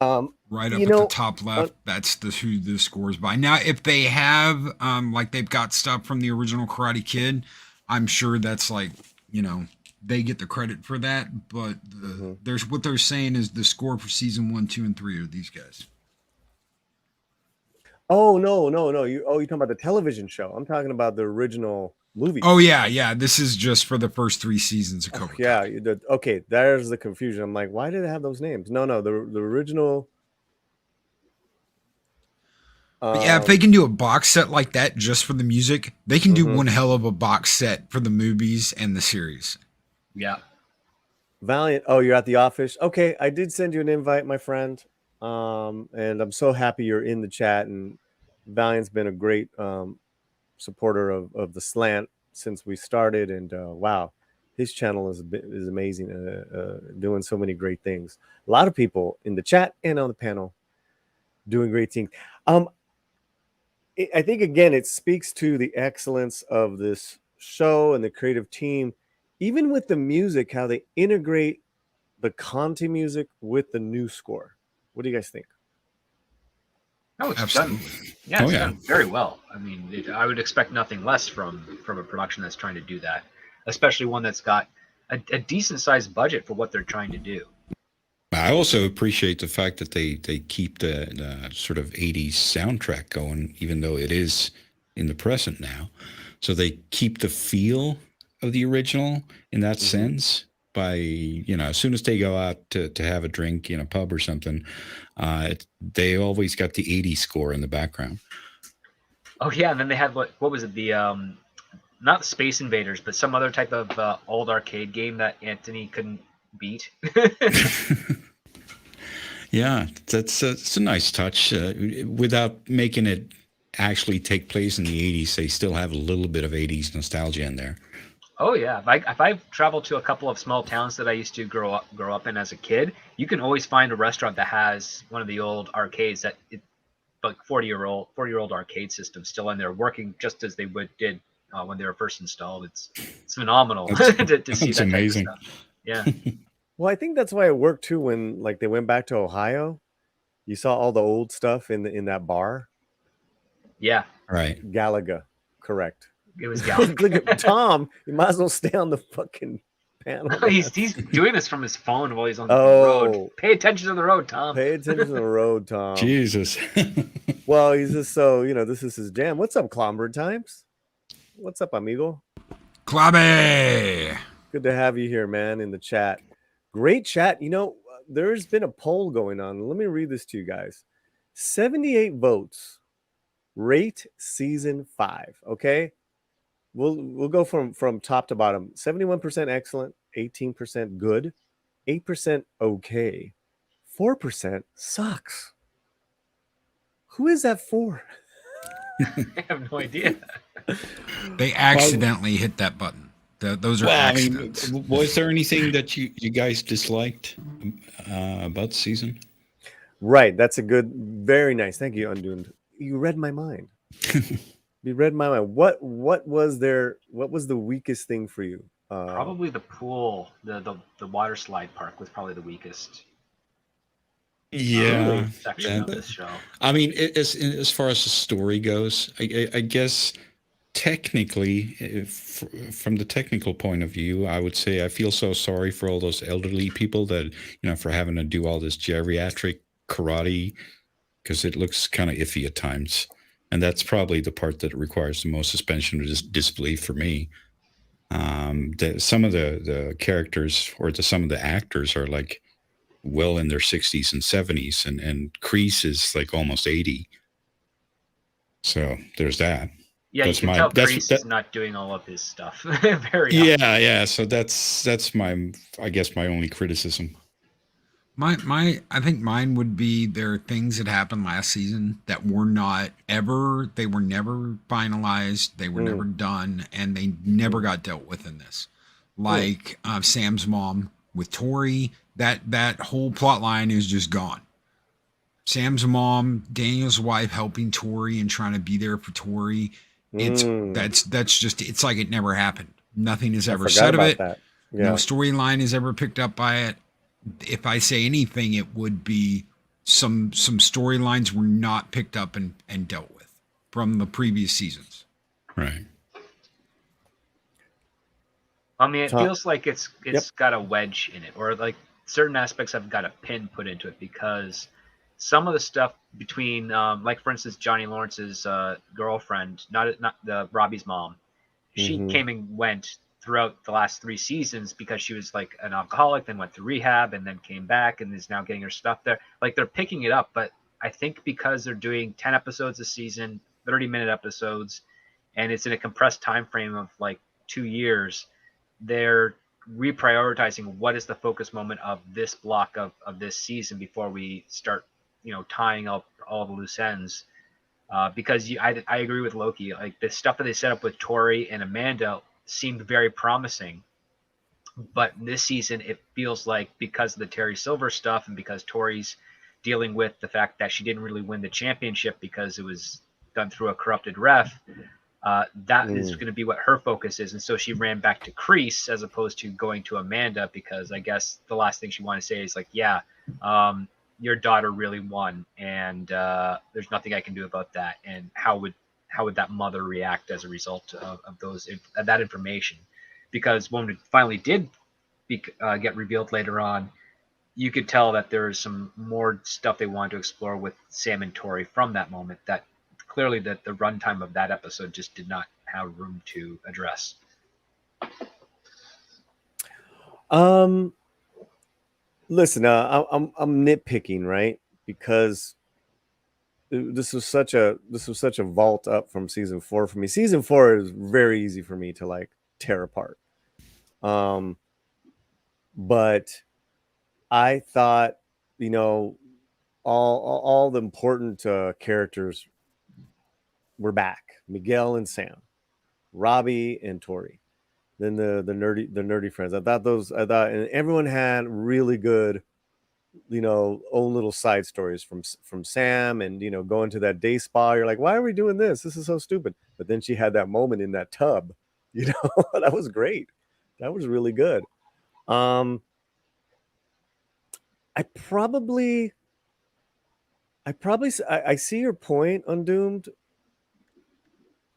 D: Right up at the top left, that's who the score is by. Now, if they have like they've got stuff from the original Karate Kid, I'm sure that's like, they get the credit for that. But there's what they're saying is the score for season 1, 2, and 3 are these guys.
C: Oh no! You're talking about the television show. I'm talking about the original movie.
D: Oh yeah. This is just for the first 3 seasons of Cobra Kai.
C: Yeah, okay. There's the confusion. I'm like, why do they have those names? No, the original.
D: But yeah, if they can do a box set like that just for the music, they can do one hell of a box set for the movies and the series.
F: Yeah.
C: Valiant. Oh, you're at the office. Okay, I did send you an invite, my friend. And I'm so happy you're in the chat. And Valiant's been a great supporter of the Slant since we started. And wow, his channel is amazing, doing so many great things. A lot of people in the chat and on the panel doing great things. I think, again, it speaks to the excellence of this show and the creative team, even with the music, how they integrate the Conti music with the new score. What do you guys think?
F: No, it's
D: Absolutely.
F: done. Yeah, it's done very well. I mean, I would expect nothing less from a production that's trying to do that, especially one that's got a decent sized budget for what they're trying to do.
E: I also appreciate the fact that they keep the sort of 80s soundtrack going, even though it is in the present now. So they keep the feel of the original in that sense by, as soon as they go out to have a drink in a pub or something, they always got the 80s score in the background.
F: Oh, yeah. And then they had what was it? The not Space Invaders, but some other type of old arcade game that Anthony couldn't beat.
E: Yeah, it's a nice touch. Without making it actually take place in the 80s, they still have a little bit of 80s nostalgia in there.
F: Oh yeah, if I travel to a couple of small towns that I used to grow up in as a kid, you can always find a restaurant that has one of the old arcades like 40-year-old arcade system still in there, working just as they did when they were first installed. It's phenomenal to see that
E: amazing.
F: type of stuff. Yeah.
C: Well, I think that's why it worked too when they went back to Ohio. You saw all the old stuff in that bar.
F: Yeah.
E: Right.
C: Galaga, correct.
F: It was Galaga.
C: Look at Tom. You might as well stay on the fucking panel.
F: he's doing this from his phone while he's on the road. Pay attention to the road, Tom.
C: Pay attention to the road, Tom.
E: Jesus.
C: Well, he's just so, this is his jam. What's up, Clomber Times? What's up, amigo?
D: Clabby!
C: Good to have you here, man, in the chat. Great chat. There's been a poll going on. Let me read this to you guys. 78 votes. Rate season 5. Okay. We'll go from top to bottom. 71% excellent, 18% good, 8% okay, 4% sucks. Who is that for?
F: I have no idea.
D: They accidentally hit that button. Those are accidents.
E: Was there anything that you guys disliked about the season?
C: Right. That's very nice. Thank you, Undoomed. You read my mind. You read my mind. What was there? What was the weakest thing for you?
F: Probably the pool, the water slide park was probably the weakest
C: Really?
E: Yeah.
F: section
E: And,
F: of this show.
E: I mean, as far as the story goes, I guess technically, from the technical point of view, I would say I feel so sorry for all those elderly people that, for having to do all this geriatric karate, because it looks kind of iffy at times. And that's probably the part that requires the most suspension of disbelief for me. Some of the characters or some of the actors are like well in their 60s and 70s, and Kreese is like almost 80. So there's that.
F: Yeah, you
E: That's
F: can
E: my
F: tell
E: that's
F: Kreese
E: that.
F: is not doing all of his stuff very often.
E: Yeah. So that's my, I guess, my only criticism.
D: I think mine would be there are things that happened last season that were never finalized, they were never done, and they never got dealt with in this. Like Sam's mom with Tori, that whole plot line is just gone. Sam's mom, Daniel's wife helping Tori and trying to be there for Tori. That's just, it's like it never happened. Nothing is ever said of it.
C: That. Yeah.
D: No storyline is ever picked up by it. If I say anything, it would be some storylines were not picked up and dealt with from the previous seasons.
E: Right.
F: I mean, it feels like it's got a wedge in it, or like certain aspects have got a pin put into it, because some of the stuff between, like for instance, Johnny Lawrence's girlfriend, not the Robbie's mom, she came and went throughout the last 3 seasons because she was like an alcoholic, then went to rehab, and then came back and is now getting her stuff there. Like they're picking it up, but I think because they're doing 10 episodes a season, 30-minute episodes, and it's in a compressed time frame of like 2 years, they're reprioritizing what is the focus moment of this block of this season before we start, tying up all the loose ends. Because I agree with Loki. Like the stuff that they set up with Tori and Amanda seemed very promising, but this season it feels like, because of the Terry Silver stuff and because Tori's dealing with the fact that she didn't really win the championship because it was done through a corrupted ref, that is going to be what her focus is, and so she ran back to Kreese as opposed to going to Amanda, because I guess the last thing she wanted to say is like, your daughter really won, and there's nothing I can do about that. And how would that mother react as a result of that information? Because when it finally did get revealed later on, you could tell that there is some more stuff they wanted to explore with Sam and Tori from that moment that clearly that the runtime of that episode just did not have room to address.
C: Listen, I'm nitpicking, right? Because this was such a vault up from season 4 for me. Season 4 is very easy for me to like tear apart. But I thought, all the important characters were back. Miguel and Sam, Robbie and Tori. Then the nerdy friends. I thought, and everyone had really good, own little side stories from Sam, and going to that day spa. You're like, why are we doing this? This is so stupid. But then she had that moment in that tub, that was great. That was really good. I see your point, Undoomed.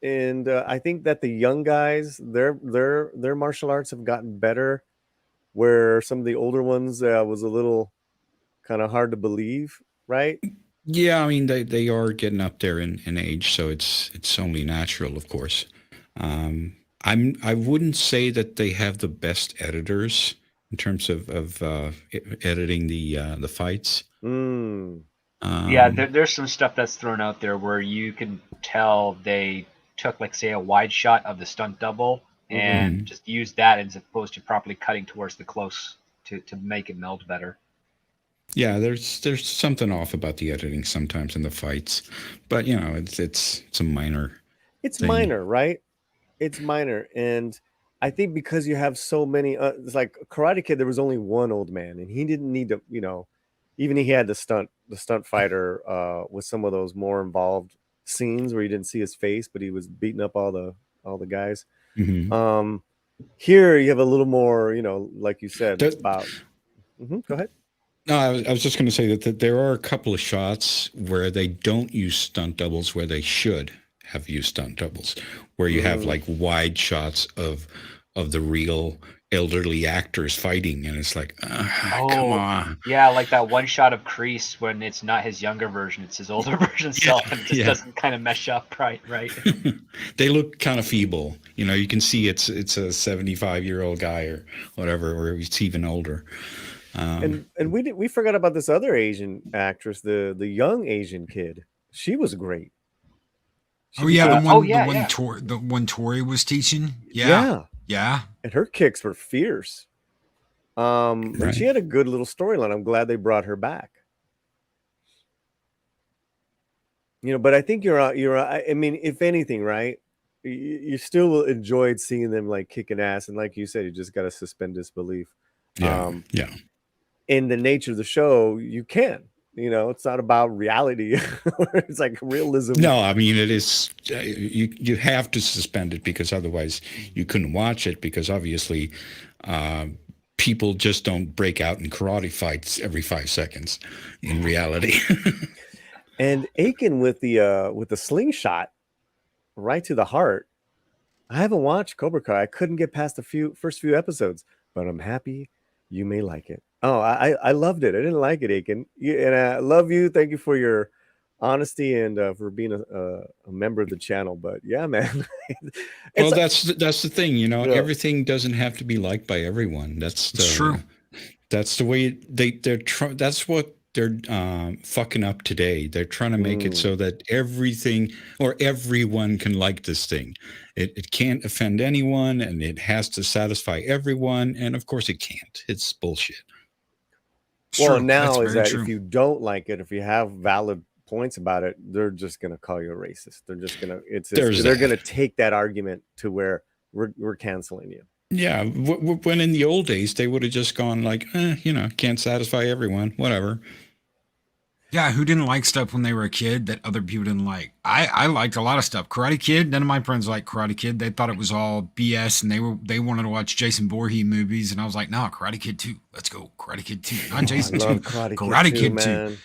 C: And I think that the young guys, their martial arts have gotten better, where some of the older ones was a little kind of hard to believe, right?
E: Yeah, I mean they are getting up there in age, so it's only natural, of course. I wouldn't say that they have the best editors in terms of editing the fights.
F: There's some stuff that's thrown out there where you can tell they took, like, say, a wide shot of the stunt double and just used that as opposed to properly cutting towards the close to make it meld better.
E: Yeah, there's something off about the editing sometimes in the fights, but it's a minor.
C: It's
E: thing.
C: minor, right? It's minor, and I think because you have so many, it's like Karate Kid. There was only one old man, and he didn't need to, even he had the stunt fighter with some of those more involved scenes where you didn't see his face, but he was beating up all the guys.
E: Mhm.
C: Here you have a little more, like you said,
E: That-
C: about. Go ahead.
E: No, I was just going to say that there are a couple of shots where they don't use stunt doubles where they should have used stunt doubles, where you have like wide shots of the real elderly actors fighting, and it's like, come on.
F: Yeah, like that one shot of Kreese when it's not his younger version, it's his older version self, and it just doesn't kind of mesh up right.
E: They look kind of feeble. You can see it's a 75-year-old guy or whatever, or it's even older.
C: And we forgot about this other Asian actress, the young Asian kid. She was great.
D: The one Tori was teaching. Yeah.
C: And her kicks were fierce. And she had a good little storyline. I'm glad they brought her back. But I think I mean, if anything, right? You still enjoyed seeing them like kicking ass, and like you said, you just got to suspend disbelief.
E: Yeah.
C: In the nature of the show, you can. It's not about reality. It's like realism.
E: No, I mean, it is. You have to suspend it because otherwise you couldn't watch it, because obviously people just don't break out in karate fights every 5 seconds in reality.
C: And Aiken with the slingshot right to the heart. I haven't watched Cobra Kai. I couldn't get past the first few episodes, but I'm happy you may like it. Oh, I loved it. I didn't like it, Aiken. And I love you. Thank you for your honesty and for being a member of the channel. But yeah, man.
E: Well, that's the thing. Everything doesn't have to be liked by everyone. That's
D: true.
E: That's the way that's what they're fucking up today. They're trying to make it so that everything or everyone can like this thing. It can't offend anyone, and it has to satisfy everyone. And of course it can't. It's bullshit.
C: Well, now is that if you don't like it, if you have valid points about it, they're just going to call you a racist. They're just going to, they're going to take that argument to where we're canceling you.
E: Yeah. When in the old days, they would have just gone like, can't satisfy everyone, whatever.
D: Yeah, who didn't like stuff when they were a kid that other people didn't like? I liked a lot of stuff. Karate Kid, none of my friends liked Karate Kid. They thought it was all BS, and they wanted to watch Jason Voorhees movies, and I was like, no, Karate Kid 2. Let's go. Karate Kid 2. Not Jason 2. Karate Kid 2.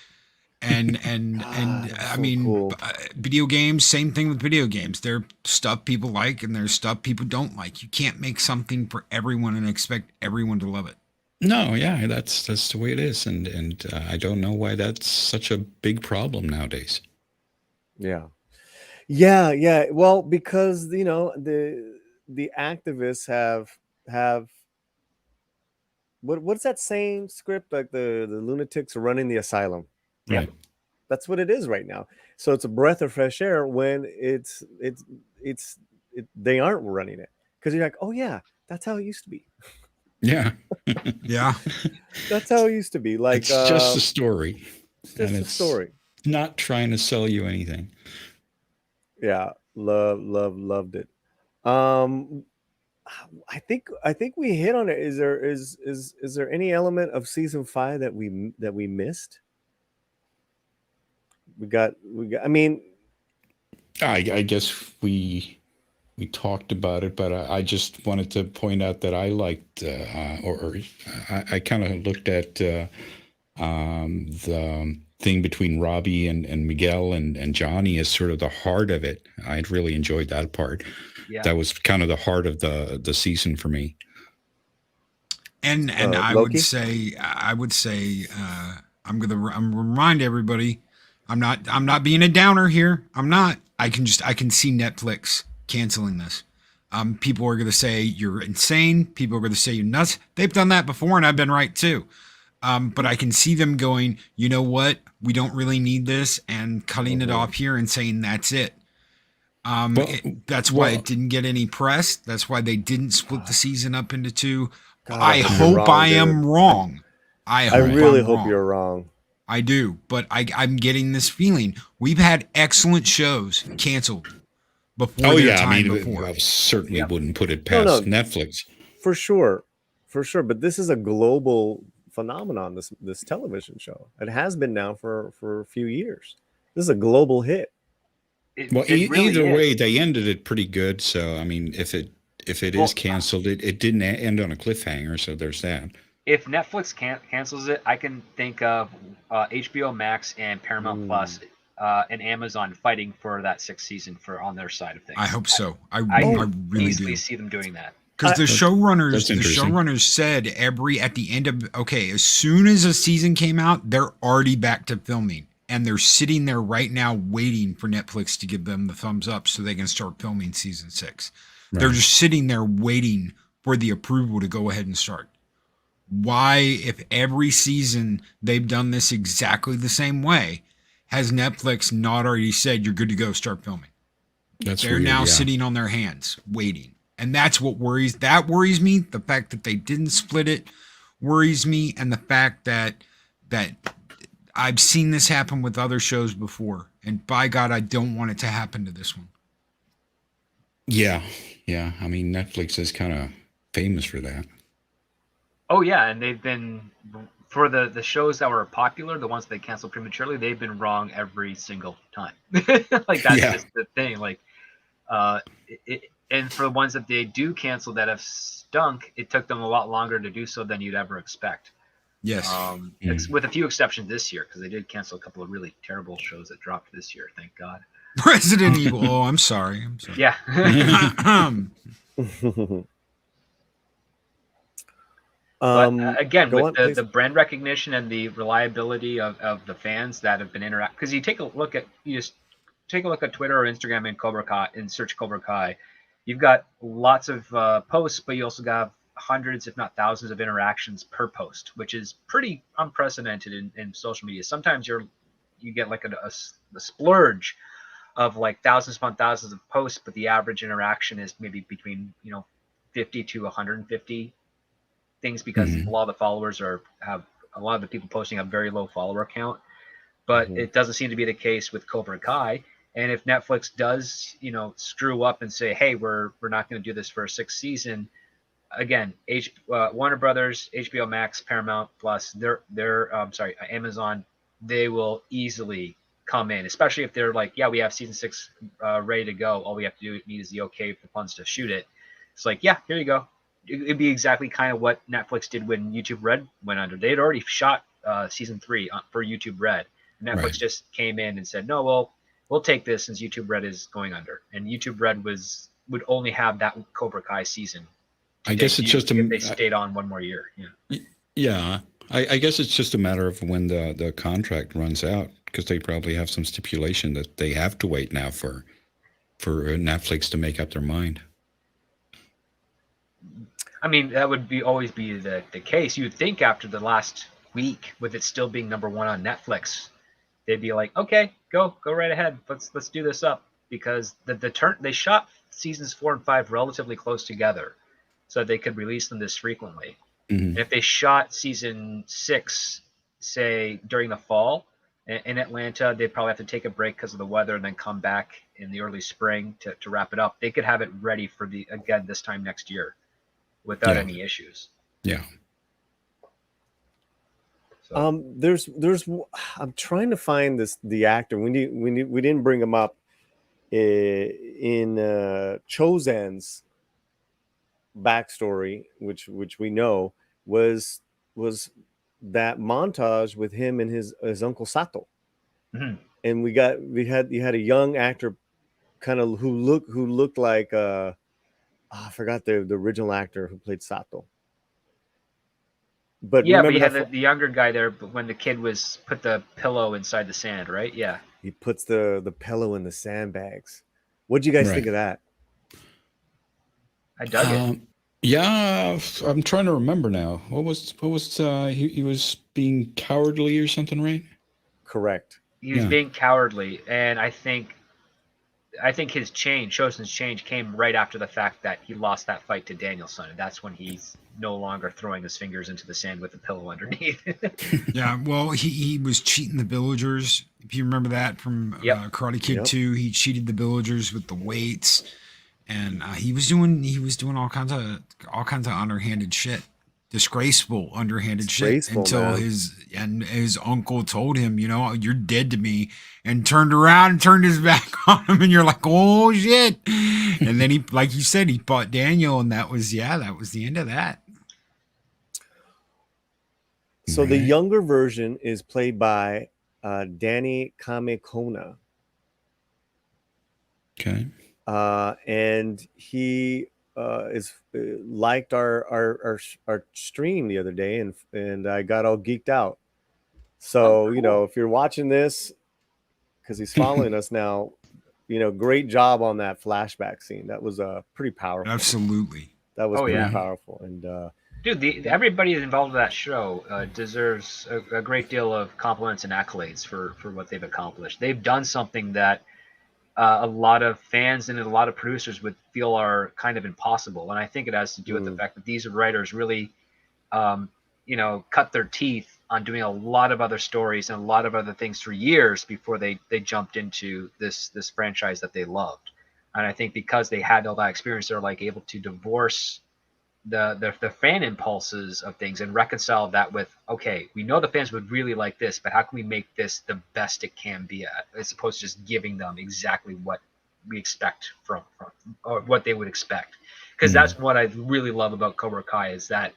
D: And I mean, cool. Video games, same thing with video games. There's stuff people like, and there's stuff people don't like. You can't make something for everyone and expect everyone to love it.
E: No, yeah, that's the way it is, and I don't know why that's such a big problem nowadays.
C: Yeah. Well, because the activists have what's that same script, like the lunatics are running the asylum.
E: Right.
C: That's what it is right now. So it's a breath of fresh air when they aren't running it, because you're like, oh yeah, that's how it used to be.
E: Yeah.
D: Yeah.
C: That's how it used to be. Like
E: it's just a story.
C: It's just a story.
E: Not trying to sell you anything.
C: Yeah. Loved it. I think we hit on it. Is there any element of season 5 that we missed? We got I mean,
E: I guess we talked about it, but I just wanted to point out that I liked, I kind of looked at the thing between Robbie and Miguel and Johnny as sort of the heart of it. I really enjoyed that part. Yeah. That was kind of the heart of the season for me.
D: And I would say I'm remind everybody, I'm not being a downer here. I'm not. I can see Netflix canceling this. People are going to say you're insane. People are going to say you're nuts. They've done that before, and I've been right too. But I can see them going, you know what? We don't really need this, and cutting it off here and saying that's it. That's why it didn't get any press. That's why they didn't split the season up into 2. God, I hope I am wrong. I
C: really hope you're wrong.
D: I do, but I'm getting this feeling. We've had excellent shows canceled before before.
E: I certainly wouldn't put it past Netflix.
C: For sure. But this is a global phenomenon, this television show. It has been now for a few years. This is a global hit.
E: Well,
F: it really
E: either
F: is.
E: way, they ended it pretty good. So I mean, if it is canceled, it didn't end on a cliffhanger. So there's that.
F: If Netflix cancels it, I can think of HBO Max and Paramount Plus and Amazon fighting for that 6th season for on their side of things.
D: I hope so. I
F: could
D: really
F: easily
D: do.
F: see them doing that.
D: Because the
E: that's interesting.
D: showrunners said at the end of, as soon as a season came out, they're already back to filming. And they're sitting there right now waiting for Netflix to give them the thumbs up so they can start filming season 6. Right. They're just sitting there waiting for the approval to go ahead and start. Why, if every season they've done this exactly the same way, has Netflix not already said you're good to go, start filming? They're
E: weird,
D: now sitting on their hands waiting. And that's what worries me. The fact that they didn't split it worries me, and the fact that I've seen this happen with other shows before, and by God, I don't want it to happen to this one.
E: Yeah. I mean, Netflix is kind of famous for that.
F: Oh yeah, and they've been, for the shows that were popular, the ones they canceled prematurely, they've been wrong every single time. Like that's just the thing. Like, and for the ones that they do cancel that have stunk, it took them a lot longer to do so than you'd ever expect.
D: Yes.
F: It's with a few exceptions this year, because they did cancel a couple of really terrible shows that dropped this year. Thank God.
D: Resident Evil. Oh, I'm sorry.
F: Yeah. But again, with the brand recognition and the reliability of the fans that have been interacting, because you just take a look at Twitter or Instagram and Cobra Kai and search Cobra Kai, you've got lots of posts, but you also got hundreds, if not thousands, of interactions per post, which is pretty unprecedented in social media. Sometimes you get like a splurge of like thousands upon thousands of posts, but the average interaction is maybe between 50 to 150 things, because a lot of the followers have a lot of the people posting a very low follower count. But it doesn't seem to be the case with Cobra Kai. And if Netflix does screw up and say, hey, we're not going to do this for a 6th season, again, Warner Brothers, HBO Max, Paramount Plus, Amazon, they will easily come in, especially if they're like, yeah, we have season 6 ready to go. All we have to do is the okay for Puns to shoot it. It's like, yeah, here you go. It'd be exactly kind of what Netflix did when YouTube Red went under. They had already shot season 3 for YouTube Red. Netflix just came in and said, no, we'll take this since YouTube Red is going under. And YouTube Red would only have that Cobra Kai season.
E: I guess it's just
F: if they stayed on one more year.
E: Yeah. I guess it's just a matter of when the contract runs out, because they probably have some stipulation that they have to wait now for Netflix to make up their mind.
F: I mean, that would always be the case. You would think after the last week, with it still being number 1 on Netflix, they'd be like, okay, go right ahead. Let's do this up, because they shot seasons 4 and 5 relatively close together, so they could release them this frequently. And if they shot season 6, say during the fall in Atlanta, they'd probably have to take a break because of the weather and then come back in the early spring to wrap it up. They could have it ready for this time next year without any issues.
E: Yeah.
F: So.
C: There's I'm trying to find the actor. We didn't bring him up in Chozen's backstory, which we know was that montage with him and his uncle Sato. And you had a young actor kind of who looked like I forgot the original actor who played Sato. But
F: you had the younger guy there, but when the kid put the pillow inside the sand, right? Yeah.
C: He puts the pillow in the sandbags. What'd you guys think of that?
F: I dug it.
E: Yeah, I'm trying to remember now. What was he was being cowardly or something, right?
C: Correct.
F: He was being cowardly, and I think his Shosen's change came right after the fact that he lost that fight to Danielson, and that's when he's no longer throwing his fingers into the sand with the pillow underneath.
D: Yeah, well, he was cheating the villagers. If you remember that from Karate Kid 2, he cheated the villagers with the weights, and he was doing all kinds of underhanded shit. disgraceful, underhanded shit
C: Disgraceful,
D: until
C: man.
D: his uncle told him, you know, you're dead to me, and turned around and turned his back on him, and you're like, oh shit. And then he, like you said, he fought Daniel, and that was the end of that.
C: So the
E: Right.
C: younger version is played by Danny Kamekona.
E: Okay.
C: And he is liked our stream the other day, and I got all geeked out. So you know, if you're watching this, because he's following us now, you know, great job on that flashback scene. That was pretty powerful.
D: Absolutely.
C: That was
F: Oh,
C: pretty
F: yeah.
C: powerful. And
F: Dude, everybody involved in that show deserves a great deal of compliments and accolades for what they've accomplished. They've done something that a lot of fans and a lot of producers would feel are kind of impossible. And I think it has to do with the fact that these writers really, you know, cut their teeth on doing a lot of other stories and a lot of other things for years before they jumped into this franchise that they loved. And I think because they had all that experience, they're like able to divorce the fan impulses of things and reconcile that with, okay, we know the fans would really like this, but how can we make this the best it can be at, as opposed to just giving them exactly what we expect from or what they would expect. Because that's what I really love about Cobra Kai, is that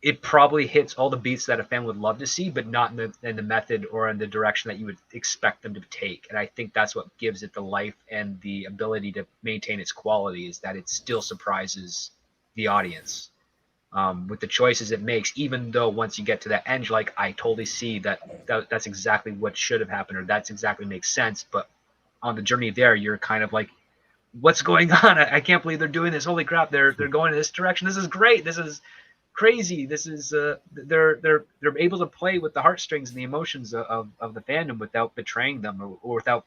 F: it probably hits all the beats that a fan would love to see, but not in the method or in the direction that you would expect them to take. And I think that's what gives it the life and the ability to maintain its quality, is that it still surprises the audience with the choices it makes, even though once you get to that end, you're like, I totally see that's exactly what should have happened, or that's exactly makes sense. But on the journey there, you're kind of like, what's going on? I can't believe they're doing this. Holy crap, they're going in this direction. This is great. This is crazy. This is they're able to play with the heartstrings and the emotions of the fandom without betraying them, or without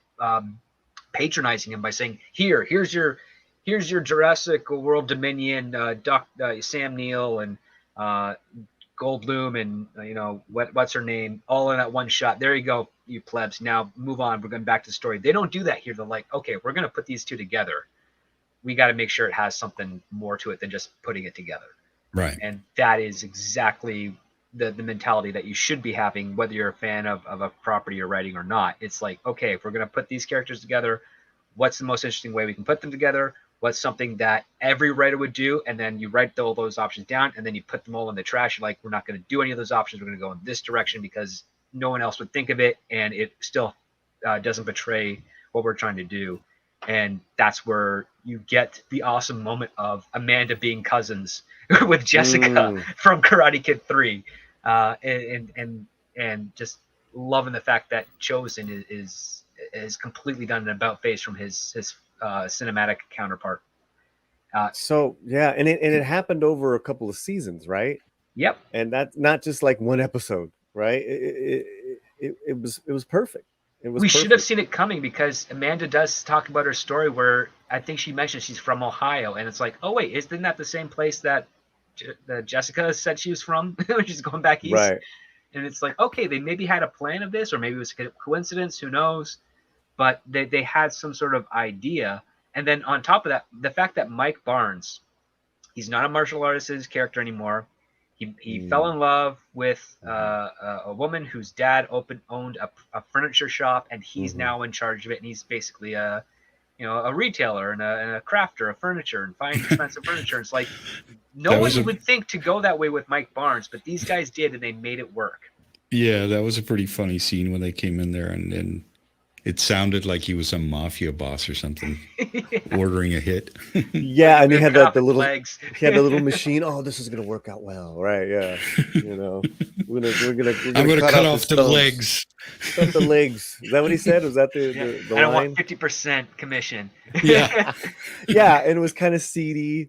F: patronizing them by saying, here's your Jurassic World Dominion, Sam Neill and Goldblum and you know what's her name, all in that one shot. There you go, you plebs. Now move on. We're going back to the story. They don't do that here. They're like, okay, we're going to put these two together. We got to make sure it has something more to it than just putting it together.
E: Right.
F: And that is exactly the mentality that you should be having, whether you're a fan of a property or writing or not. It's like, okay, if we're going to put these characters together, what's the most interesting way we can put them together? What's something that every writer would do? And then you write all those options down, and then you put them all in the trash. You're like, we're not going to do any of those options. We're going to go in this direction because no one else would think of it, and it still doesn't betray what we're trying to do. And that's where you get the awesome moment of Amanda being cousins with Jessica from Karate Kid 3, and just loving the fact that Chosen is completely done an about face from his cinematic counterpart.
C: so yeah, and it happened over a couple of seasons, right?
F: Yep.
C: And that's not just like one episode, right? It was perfect.
F: We should have seen it coming, because Amanda does talk about her story where I think she mentioned she's from Ohio, and it's like, oh wait, isn't that the same place that Jessica said she was from when she's going back east?
C: Right.
F: And it's like, okay, they maybe had a plan of this, or maybe it was a coincidence, who knows? But they had some sort of idea. And then on top of that, the fact that Mike Barnes, he's not a martial artist's character anymore. He fell in love with a woman whose dad owned a furniture shop, and he's now in charge of it. And he's basically a retailer and a crafter of furniture, and finds expensive furniture. And it's like, no one would think to go that way with Mike Barnes, but these guys did, and they made it work.
E: Yeah, that was a pretty funny scene when they came in there, and it sounded like he was a mafia boss or something, ordering a hit.
C: Yeah, and he had the little
F: legs.
C: He had the little machine. Oh, this is gonna work out well, right? Yeah, you know, we're gonna
E: I'm gonna cut off the legs.
C: Cut the legs. Is that what he said? Was that the
F: I
C: line?
F: want 50% commission.
E: Yeah,
C: yeah, and it was kind of seedy.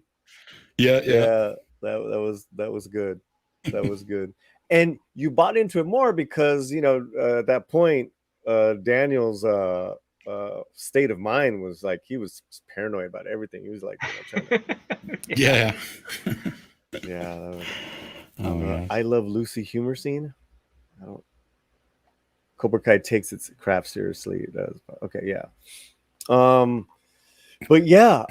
E: Yeah.
C: That was good. That was good. And you bought into it more because at that point, Daniel's state of mind was like he was paranoid about everything. He was like,
E: Yeah.
C: yeah.
E: Yeah.
C: I Love Lucy humor scene. Cobra Kai takes its craft seriously. It does. Okay, yeah. But yeah,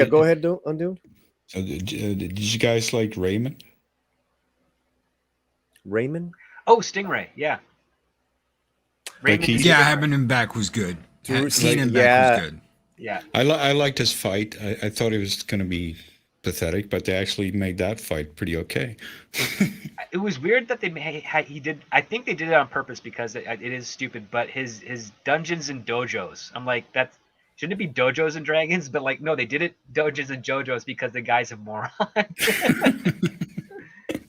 C: go ahead, Undoomed.
E: So did you guys like Raymond?
C: Raymond.
F: Oh, Stingray, yeah. Raymond
E: he-
F: and
D: Yeah,
F: Stingray.
D: having him back was good. Seeing him back
C: yeah.
D: was good.
F: Yeah.
E: I liked his fight. I thought it was going to be pathetic, but they actually made that fight pretty okay.
F: It was weird that he did. I think they did it on purpose because it is stupid. But his dungeons and dojos, I'm like, that shouldn't it be dojos and dragons? But like, no, they did it dojos and jojos because the guy's a moron.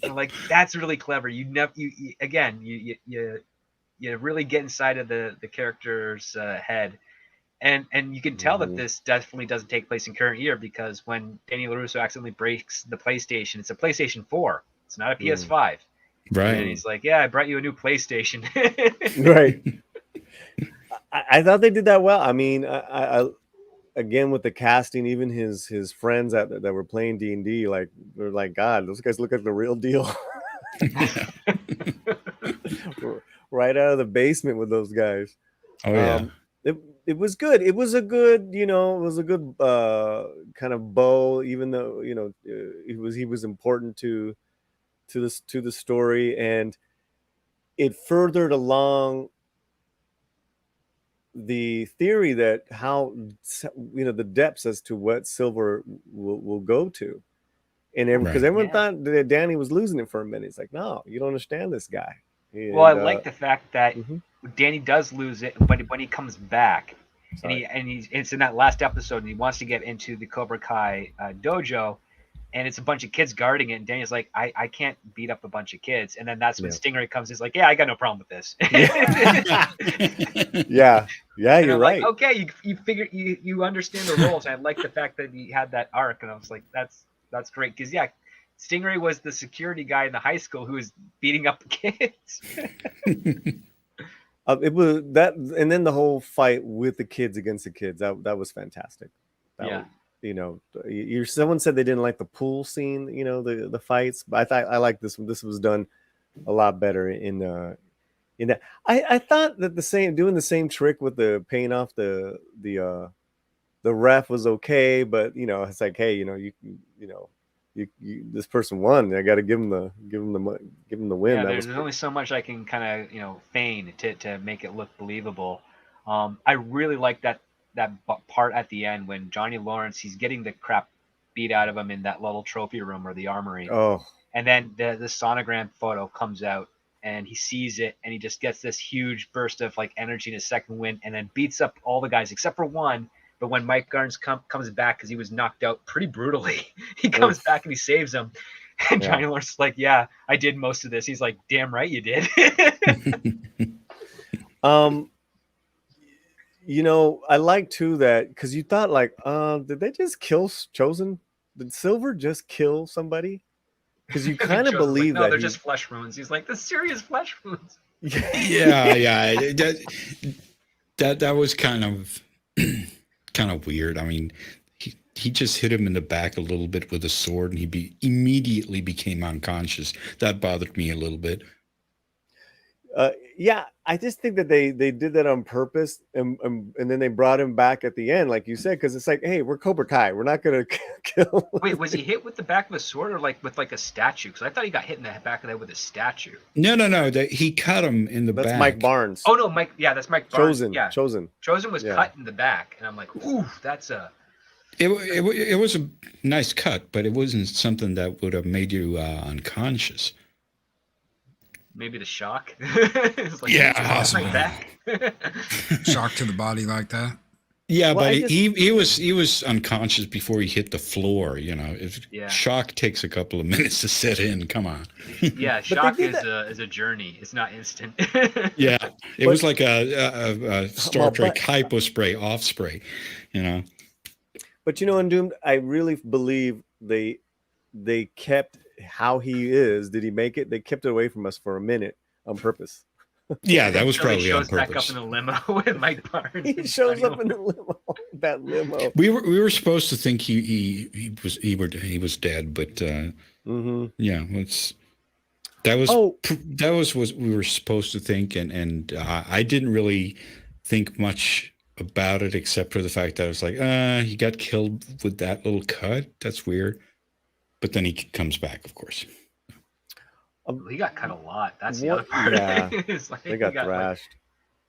F: I'm like, that's really clever. You never, you really get inside of the character's head, and you can tell that this definitely doesn't take place in current year, because when Danny LaRusso accidentally breaks the PlayStation, it's a PlayStation 4. It's not a PS5.
E: Right.
F: And he's like, yeah, I brought you a new PlayStation.
C: Right. I thought they did that well. I mean, I again with the casting, even his friends that were playing D&D, like they're like, God, those guys look like the real deal. Right out of the basement with those guys.
E: Oh yeah.
C: It was good. It was a good, it was a good kind of bow, even though he was important to the story, and it furthered along the theory that how the depths as to what Silver will go to, and because everyone thought that Danny was losing it for a minute. It's like, no, you don't understand this guy.
F: Well, I like the fact that Danny does lose it, but when he comes back, it's in that last episode, and he wants to get into the Cobra Kai dojo, and it's a bunch of kids guarding it, and Danny's like, I can't beat up a bunch of kids. And then that's when Stingray comes in. He's like, yeah, I got no problem with this.
C: Yeah, you're right.
F: Like, okay, you figure you understand the roles. I like the fact that he had that arc, and I was like, that's great, because Stingray was the security guy in the high school who was beating up the kids.
C: It was that, and then the whole fight with the kids against the kids, that was fantastic. Someone said they didn't like the pool scene, the fights, but I liked this one. This was done a lot better in that. I thought that doing the same trick with the paying off the ref was okay, but it's like, hey, this person won. I got to give him the win.
F: Yeah, there's only so much I can kind of feign to make it look believable. I really like that part at the end when Johnny Lawrence, he's getting the crap beat out of him in that little trophy room or the armory.
C: Oh,
F: and then the sonogram photo comes out, and he sees it, and he just gets this huge burst of like energy in his second wind, and then beats up all the guys except for one. But when Mike Garnes comes back, because he was knocked out pretty brutally, he comes back and he saves him. And Johnny Lawrence is like, yeah, I did most of this. He's like, damn right you did.
C: I like too that, because you thought like, did they just kill Chosen? Did Silver just kill somebody? Because you kind of believe
F: like, no, they're just flesh wounds. He's like, the serious flesh wounds.
E: Yeah. That was kind of weird. I mean, he just hit him in the back a little bit with a sword, and he immediately became unconscious. That bothered me a little bit.
C: I just think that they did that on purpose, and then they brought him back at the end, like you said, because it's like, hey, we're Cobra Kai, we're not gonna kill.
F: Wait, was he hit with the back of a sword or like with like a statue? Because I thought he got hit in the back of the head with a statue.
E: No. He cut him in the back.
C: That's Mike Barnes.
F: Oh no, Mike. Yeah, that's Mike Barnes.
C: Chosen
F: was cut in the back, and I'm like, ooh, that's a.
E: It was a nice cut, but it wasn't something that would have made you unconscious.
F: Maybe the shock.
E: Possibly.
F: Back.
D: Shock to the body like that.
E: Yeah, well, but he was unconscious before he hit the floor. Shock takes a couple of minutes to set in. Come on.
F: Yeah, shock is a journey. It's not instant.
E: Yeah, it was like a Star Trek hypo spray, off spray.
C: But in Doomed, I really believe they kept how he is. Did he make it? They kept it away from us for a minute on purpose.
E: Yeah, that was probably on purpose.
F: He shows back up in a limo with Mike Barnes.
C: He shows up in the limo. That limo.
E: We were supposed to think he was dead, but that was what we were supposed to think, and I didn't really think much about it except for the fact that I was like, he got killed with that little cut. That's weird. but then he comes back, of course.
F: He got cut a lot. That's the
C: What-
F: other part.
C: yeah,
F: It's like
C: they got
F: like,
C: thrashed.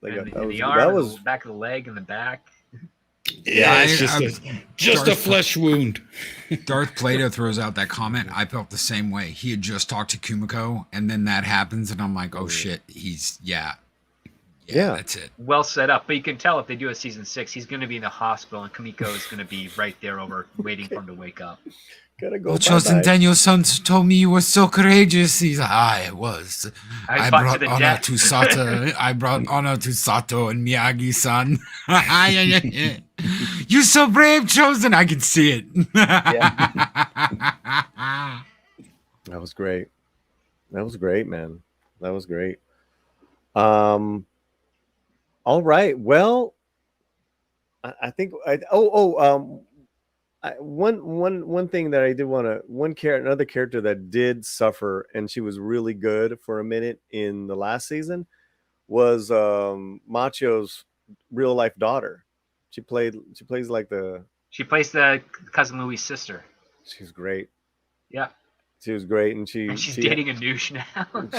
C: They
F: in,
C: got
F: in
C: that was
F: the arm,
C: that
F: and
C: was
F: the back of the leg, and the back.
E: Yeah, it's
D: I-
E: just a
D: Darth-
E: flesh wound.
D: Darth Plato throws out that comment. I felt the same way. He had just talked to Kumiko, and then that happens, and I'm like, oh shit,
C: Yeah.
D: that's it.
F: Well set up, but you can tell if they do a season 6, he's going to be in the hospital, and Kamiko is going to be right there waiting for him to wake up.
C: gotta go.
D: Well, Chosen
C: bye-bye.
D: Daniel-san told me you were so courageous. He's like, I was.
F: I
D: I
F: fought to
D: brought
F: the
D: honor
F: death.
D: to Sato. I brought honor to Sato and Miyagi-san. You're so brave, Chosen. I can see it.
C: That was great. That was great, man. That was great. All right. Well, I think one thing that I did want to another character that did suffer, and she was really good for a minute in the last season, was Machio's real life daughter. She plays like
F: She plays the cousin Louis' sister.
C: she's great.
F: Yeah,
C: She was great, and
F: she's dating a noosh now.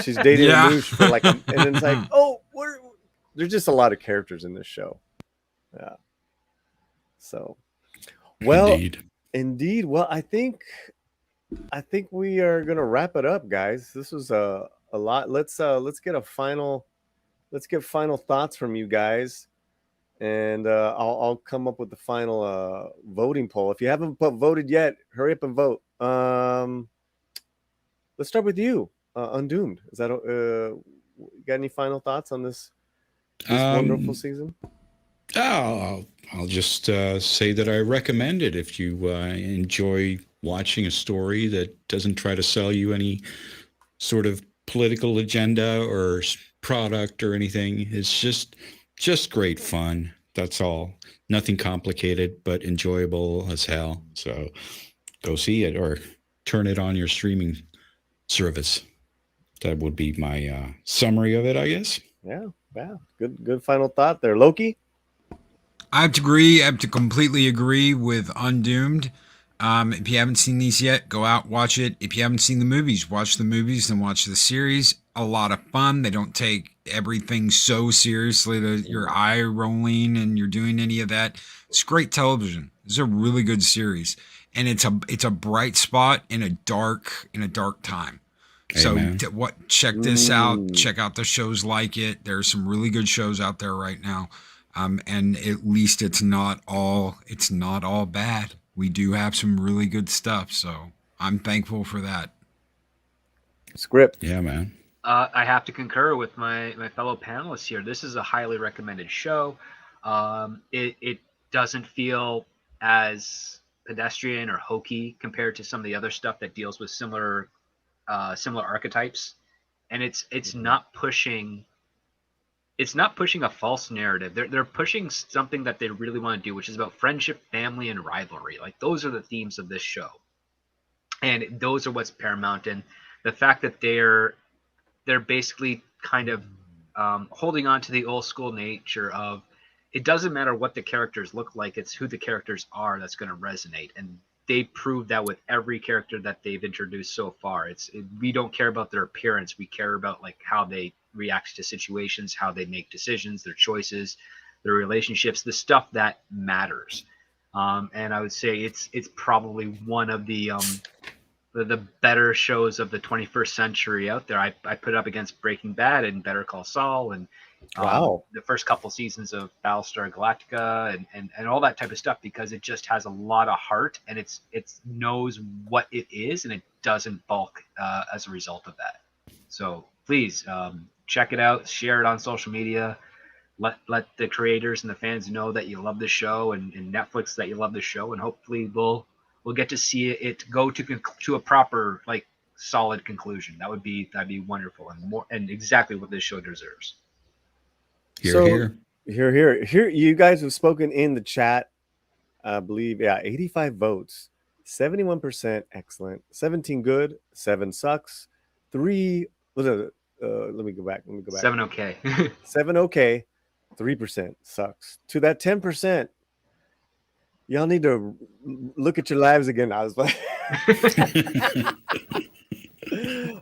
C: she's dating
D: Yeah.
C: a noosh for like, and it's like, oh, there's just a lot of characters in this show. Yeah. So, well, indeed. Well, I think we are gonna wrap it up, guys. This was a lot. Let's get final thoughts from you guys, and I'll come up with the final voting poll. If you haven't voted yet, hurry up and vote. Let's start with you, Undoomed. Is that got any final thoughts on this wonderful season?
E: I'll just say that I recommend it if you enjoy watching a story that doesn't try to sell you any sort of political agenda or product or anything. It's just great fun. That's all. Nothing complicated, but enjoyable as hell. So go see it or turn it on your streaming service. That would be my summary of it, I guess.
C: Yeah. Good final thought there, Loki.
D: I have to agree. I have to completely agree with Undoomed. If you haven't seen these yet, go out, watch it. If you haven't seen the movies, watch the movies and watch the series. A lot of fun. They don't take everything so seriously that you're eye rolling and you're doing any of that. It's great television. It's a really good series, and it's a bright spot in a dark time.
E: Amen.
D: So check this out. Check out the shows like it. There's some really good shows out there right now. And at least it's not all bad. We do have some really good stuff. So I'm thankful for that.
C: Script.
E: Yeah, man.
F: I have to concur with my fellow panelists here. This is a highly recommended show. It doesn't feel as pedestrian or hokey compared to some of the other stuff that deals with similar archetypes, and it's not pushing a false narrative. They're pushing something that they really want to do, which is about friendship, family, and rivalry. Like, those are the themes of this show, and those are what's paramount. And the fact that they're basically kind of holding on to the old school nature of, it doesn't matter what the characters look like, it's who the characters are that's going to resonate. And they proved that with every character that they've introduced so far. We don't care about their appearance. We care about like how they react to situations, how they make decisions, their choices, their relationships, the stuff that matters. And I would say it's probably one of the better shows of the 21st century out there. I put it up against Breaking Bad and Better Call Saul and the first couple seasons of Battlestar Galactica and all that type of stuff, because it just has a lot of heart, and it knows what it is, and it doesn't bulk as a result of that. So please check it out, share it on social media, let the creators and the fans know that you love the show, and Netflix that you love the show, and hopefully we'll get to see it go to a proper, like, solid conclusion. That'd be wonderful, and exactly what this show deserves.
E: Here.
C: Here, you guys have spoken in the chat. I believe, 85 votes, 71% excellent, 17 good, 7 sucks, 3. Let me go back.
F: 7 okay.
C: 7 okay, 3% sucks. To that 10%, y'all need to look at your lives again. I was like,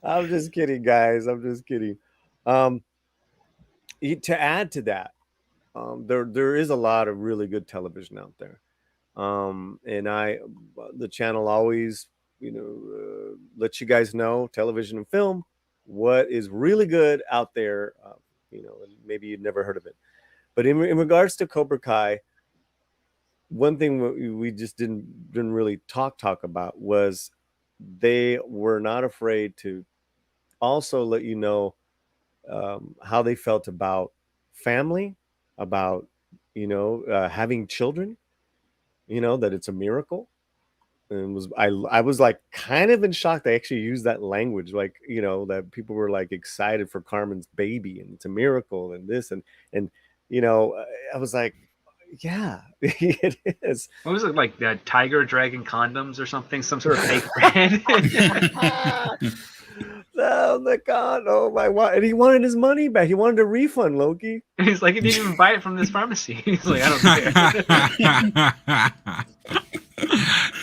C: I'm just kidding, guys. I'm just kidding. Um, to add to that, there is a lot of really good television out there. And the channel always, lets you guys know, television and film, what is really good out there. And maybe you'd never heard of it, but in regards to Cobra Kai, one thing we just didn't really talk about was they were not afraid to also let you know how they felt about family, about having children, that it's a miracle. And I was like kind of in shock they actually used that language, like that people were like excited for Carmen's baby and it's a miracle and this and I was like, yeah, it is.
F: What was it, like tiger dragon condoms or something? Some sort of fake brand?
C: Oh my god! Oh my! And he wanted his money back. He wanted a refund, Loki.
F: He's like, he didn't even buy it from this pharmacy. He's like, I don't care.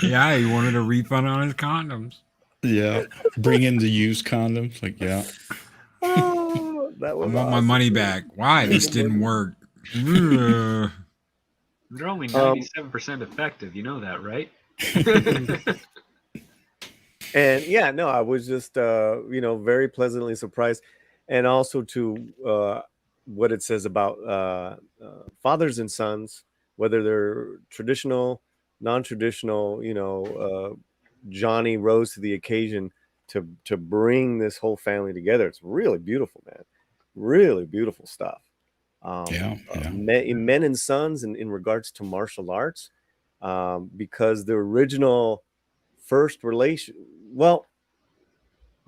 D: Yeah, he wanted a refund on his condoms.
E: Yeah, bring in the used condoms. Like, yeah.
C: Oh, that was
D: I want my
C: awesome.
D: money back. Why? This didn't work. Ugh.
F: They're only 97% effective. You know that, right?
C: And yeah, no, I was just very pleasantly surprised, and also to what it says about fathers and sons, whether they're traditional, non-traditional. Johnny rose to the occasion to bring this whole family together. It's really beautiful, man. Really beautiful stuff. Men and sons in regards to martial arts, because the original first relation, well,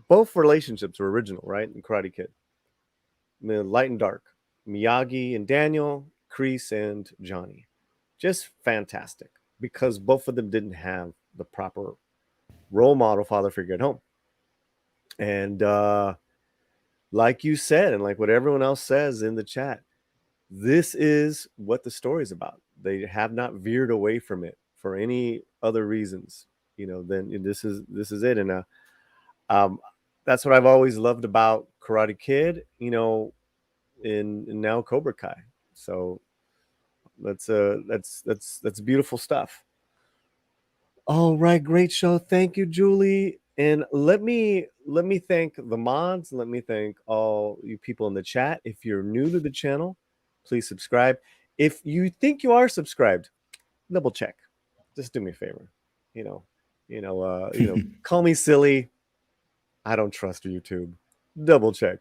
C: both relationships were original, right? In Karate Kid, Light and Dark, Miyagi and Daniel, Kreese and Johnny, just fantastic, because both of them didn't have the proper role model father figure at home. And like you said, and like what everyone else says in the chat, this is what the story's about. They have not veered away from it for any other reasons, then this is it. And that's what I've always loved about Karate Kid, and now Cobra Kai. So that's beautiful stuff. All right, great show. Thank you, Julie. And let me thank the mods. Let me thank all you people in the chat. If you're new to the channel, please subscribe. If you think you are subscribed, double check. Just do me a favor. Call me silly. I don't trust YouTube. Double check.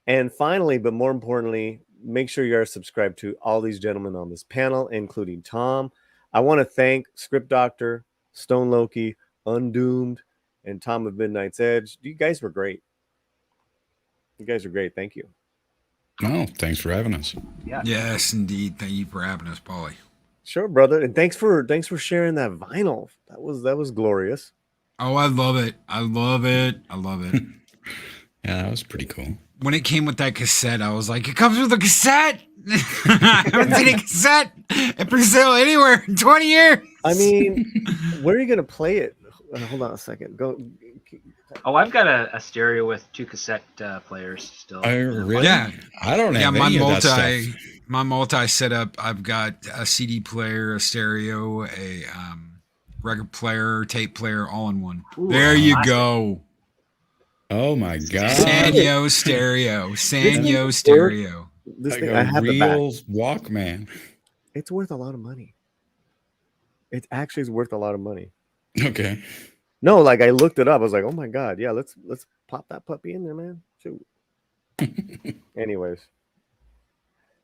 C: And finally, but more importantly, make sure you are subscribed to all these gentlemen on this panel, including Tom. I want to thank Script Doctor, Stone Loki, Undoomed, and Tom of Midnight's Edge. You guys were great. You guys are great. Thank you.
E: Oh, thanks for having us.
F: Yeah.
D: Yes, indeed. Thank you for having us, Paulie.
C: Sure, brother. And thanks for sharing that vinyl. That was glorious.
D: Oh, I love it. I love it. I love it.
E: Yeah, that was pretty cool.
D: When it came with that cassette, I was like, it comes with a cassette. I haven't seen a cassette at Brazil anywhere in 20 years.
C: I mean, where are you going to play it? Hold on a second. Go.
F: Oh, I've got a stereo with 2 cassette players still.
E: Really?
D: Yeah.
E: I don't have any of that stuff.
D: My multi setup, I've got a CD player, a stereo, a record player, tape player, all in one.
F: Ooh,
D: there you go.
E: Oh my god.
D: Sanyo stereo. Sanyo stereo.
C: This
E: like
C: thing,
E: a
C: I have the
E: real
C: back.
E: Walkman.
C: It's worth a lot of money. It actually is worth a lot of money.
E: Okay.
C: No, like I looked it up. I was like, oh my god, yeah, let's pop that puppy in there, man. Shoot. Anyways.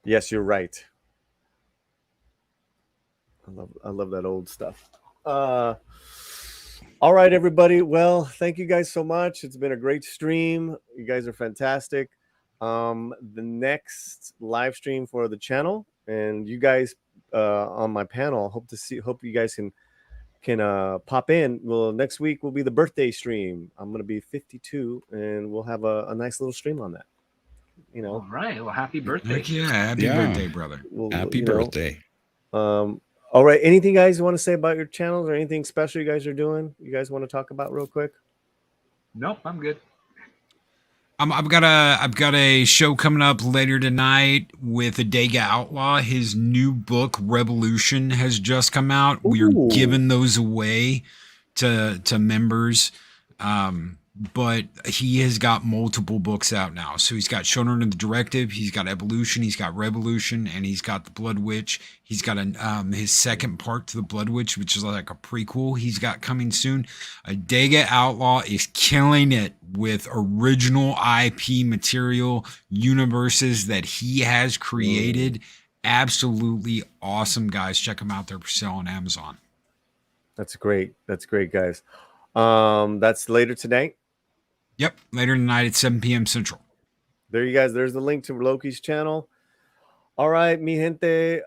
C: Yes, you're right. I love that old stuff. All right, everybody. Well, thank you guys so much. It's been a great stream. You guys are fantastic. The next live stream for the channel and you guys on my panel, hope you guys can pop in. Well, next week will be the birthday stream. I'm going to be 52 and we'll have a nice little stream on that.
F: All right. Well, happy birthday.
D: Heck yeah. Happy birthday, brother.
E: Happy birthday.
C: All right. Anything guys want to say about your channels or anything special you guys are doing? You guys want to talk about real quick?
F: Nope, I'm good.
D: I've got a show coming up later tonight with Adega Outlaw. His new book Revolution has just come out. We are
C: Ooh.
D: giving those away to members. But he has got multiple books out now. So he's got Children of the Directive, he's got Evolution, he's got Revolution, and he's got The Blood Witch. He's got his second part to The Blood Witch, which is like a prequel he's got coming soon. Adega Outlaw is killing it with original IP material, universes that he has created. Absolutely awesome, guys. Check them out. They're for sale on Amazon.
C: That's great. That's great, guys. That's later tonight.
D: Yep, later tonight at 7 p.m. Central.
C: There you guys. There's the link to Loki's channel. All right, mi gente.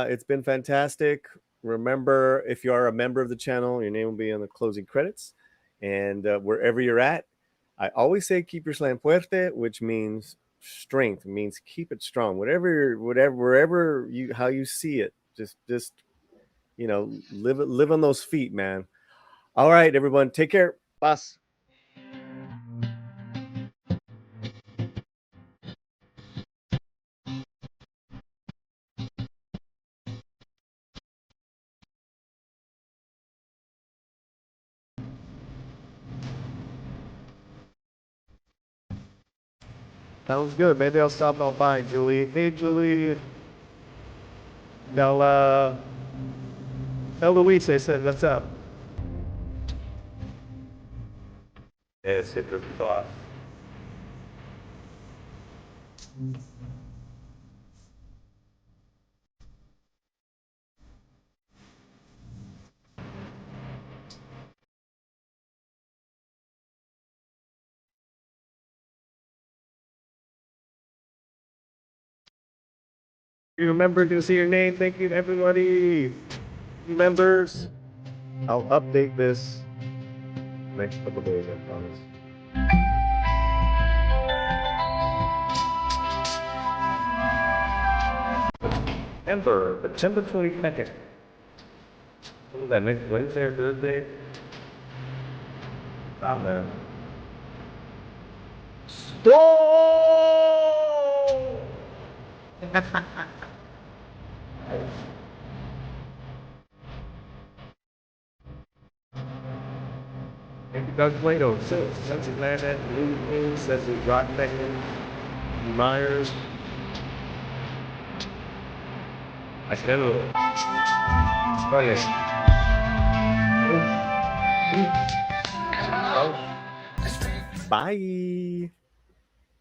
C: It's been fantastic. Remember, if you are a member of the channel, your name will be in the closing credits. And wherever you're at, I always say keep your slam fuerte, which means strength. It means keep it strong. Wherever you how you see it, just you know, live on those feet, man. All right, everyone, take care. Bye.
H: That was good. Maybe I'll stop on by, Julie. Hey, Julie. Now, tell Luis I said, what's up? Yes, it was thought. You remember to see your name. Thank you, everybody. Members. I'll update this next couple days, I promise. Ember, September 22nd. What is that, next Wednesday or Thursday? Stop there. Stop! Thank you, Doug Plato. Sensi Planet, Blue Wings, Sensi Rock Beckman, Myers. I said it. Oh, yeah.
C: Bye.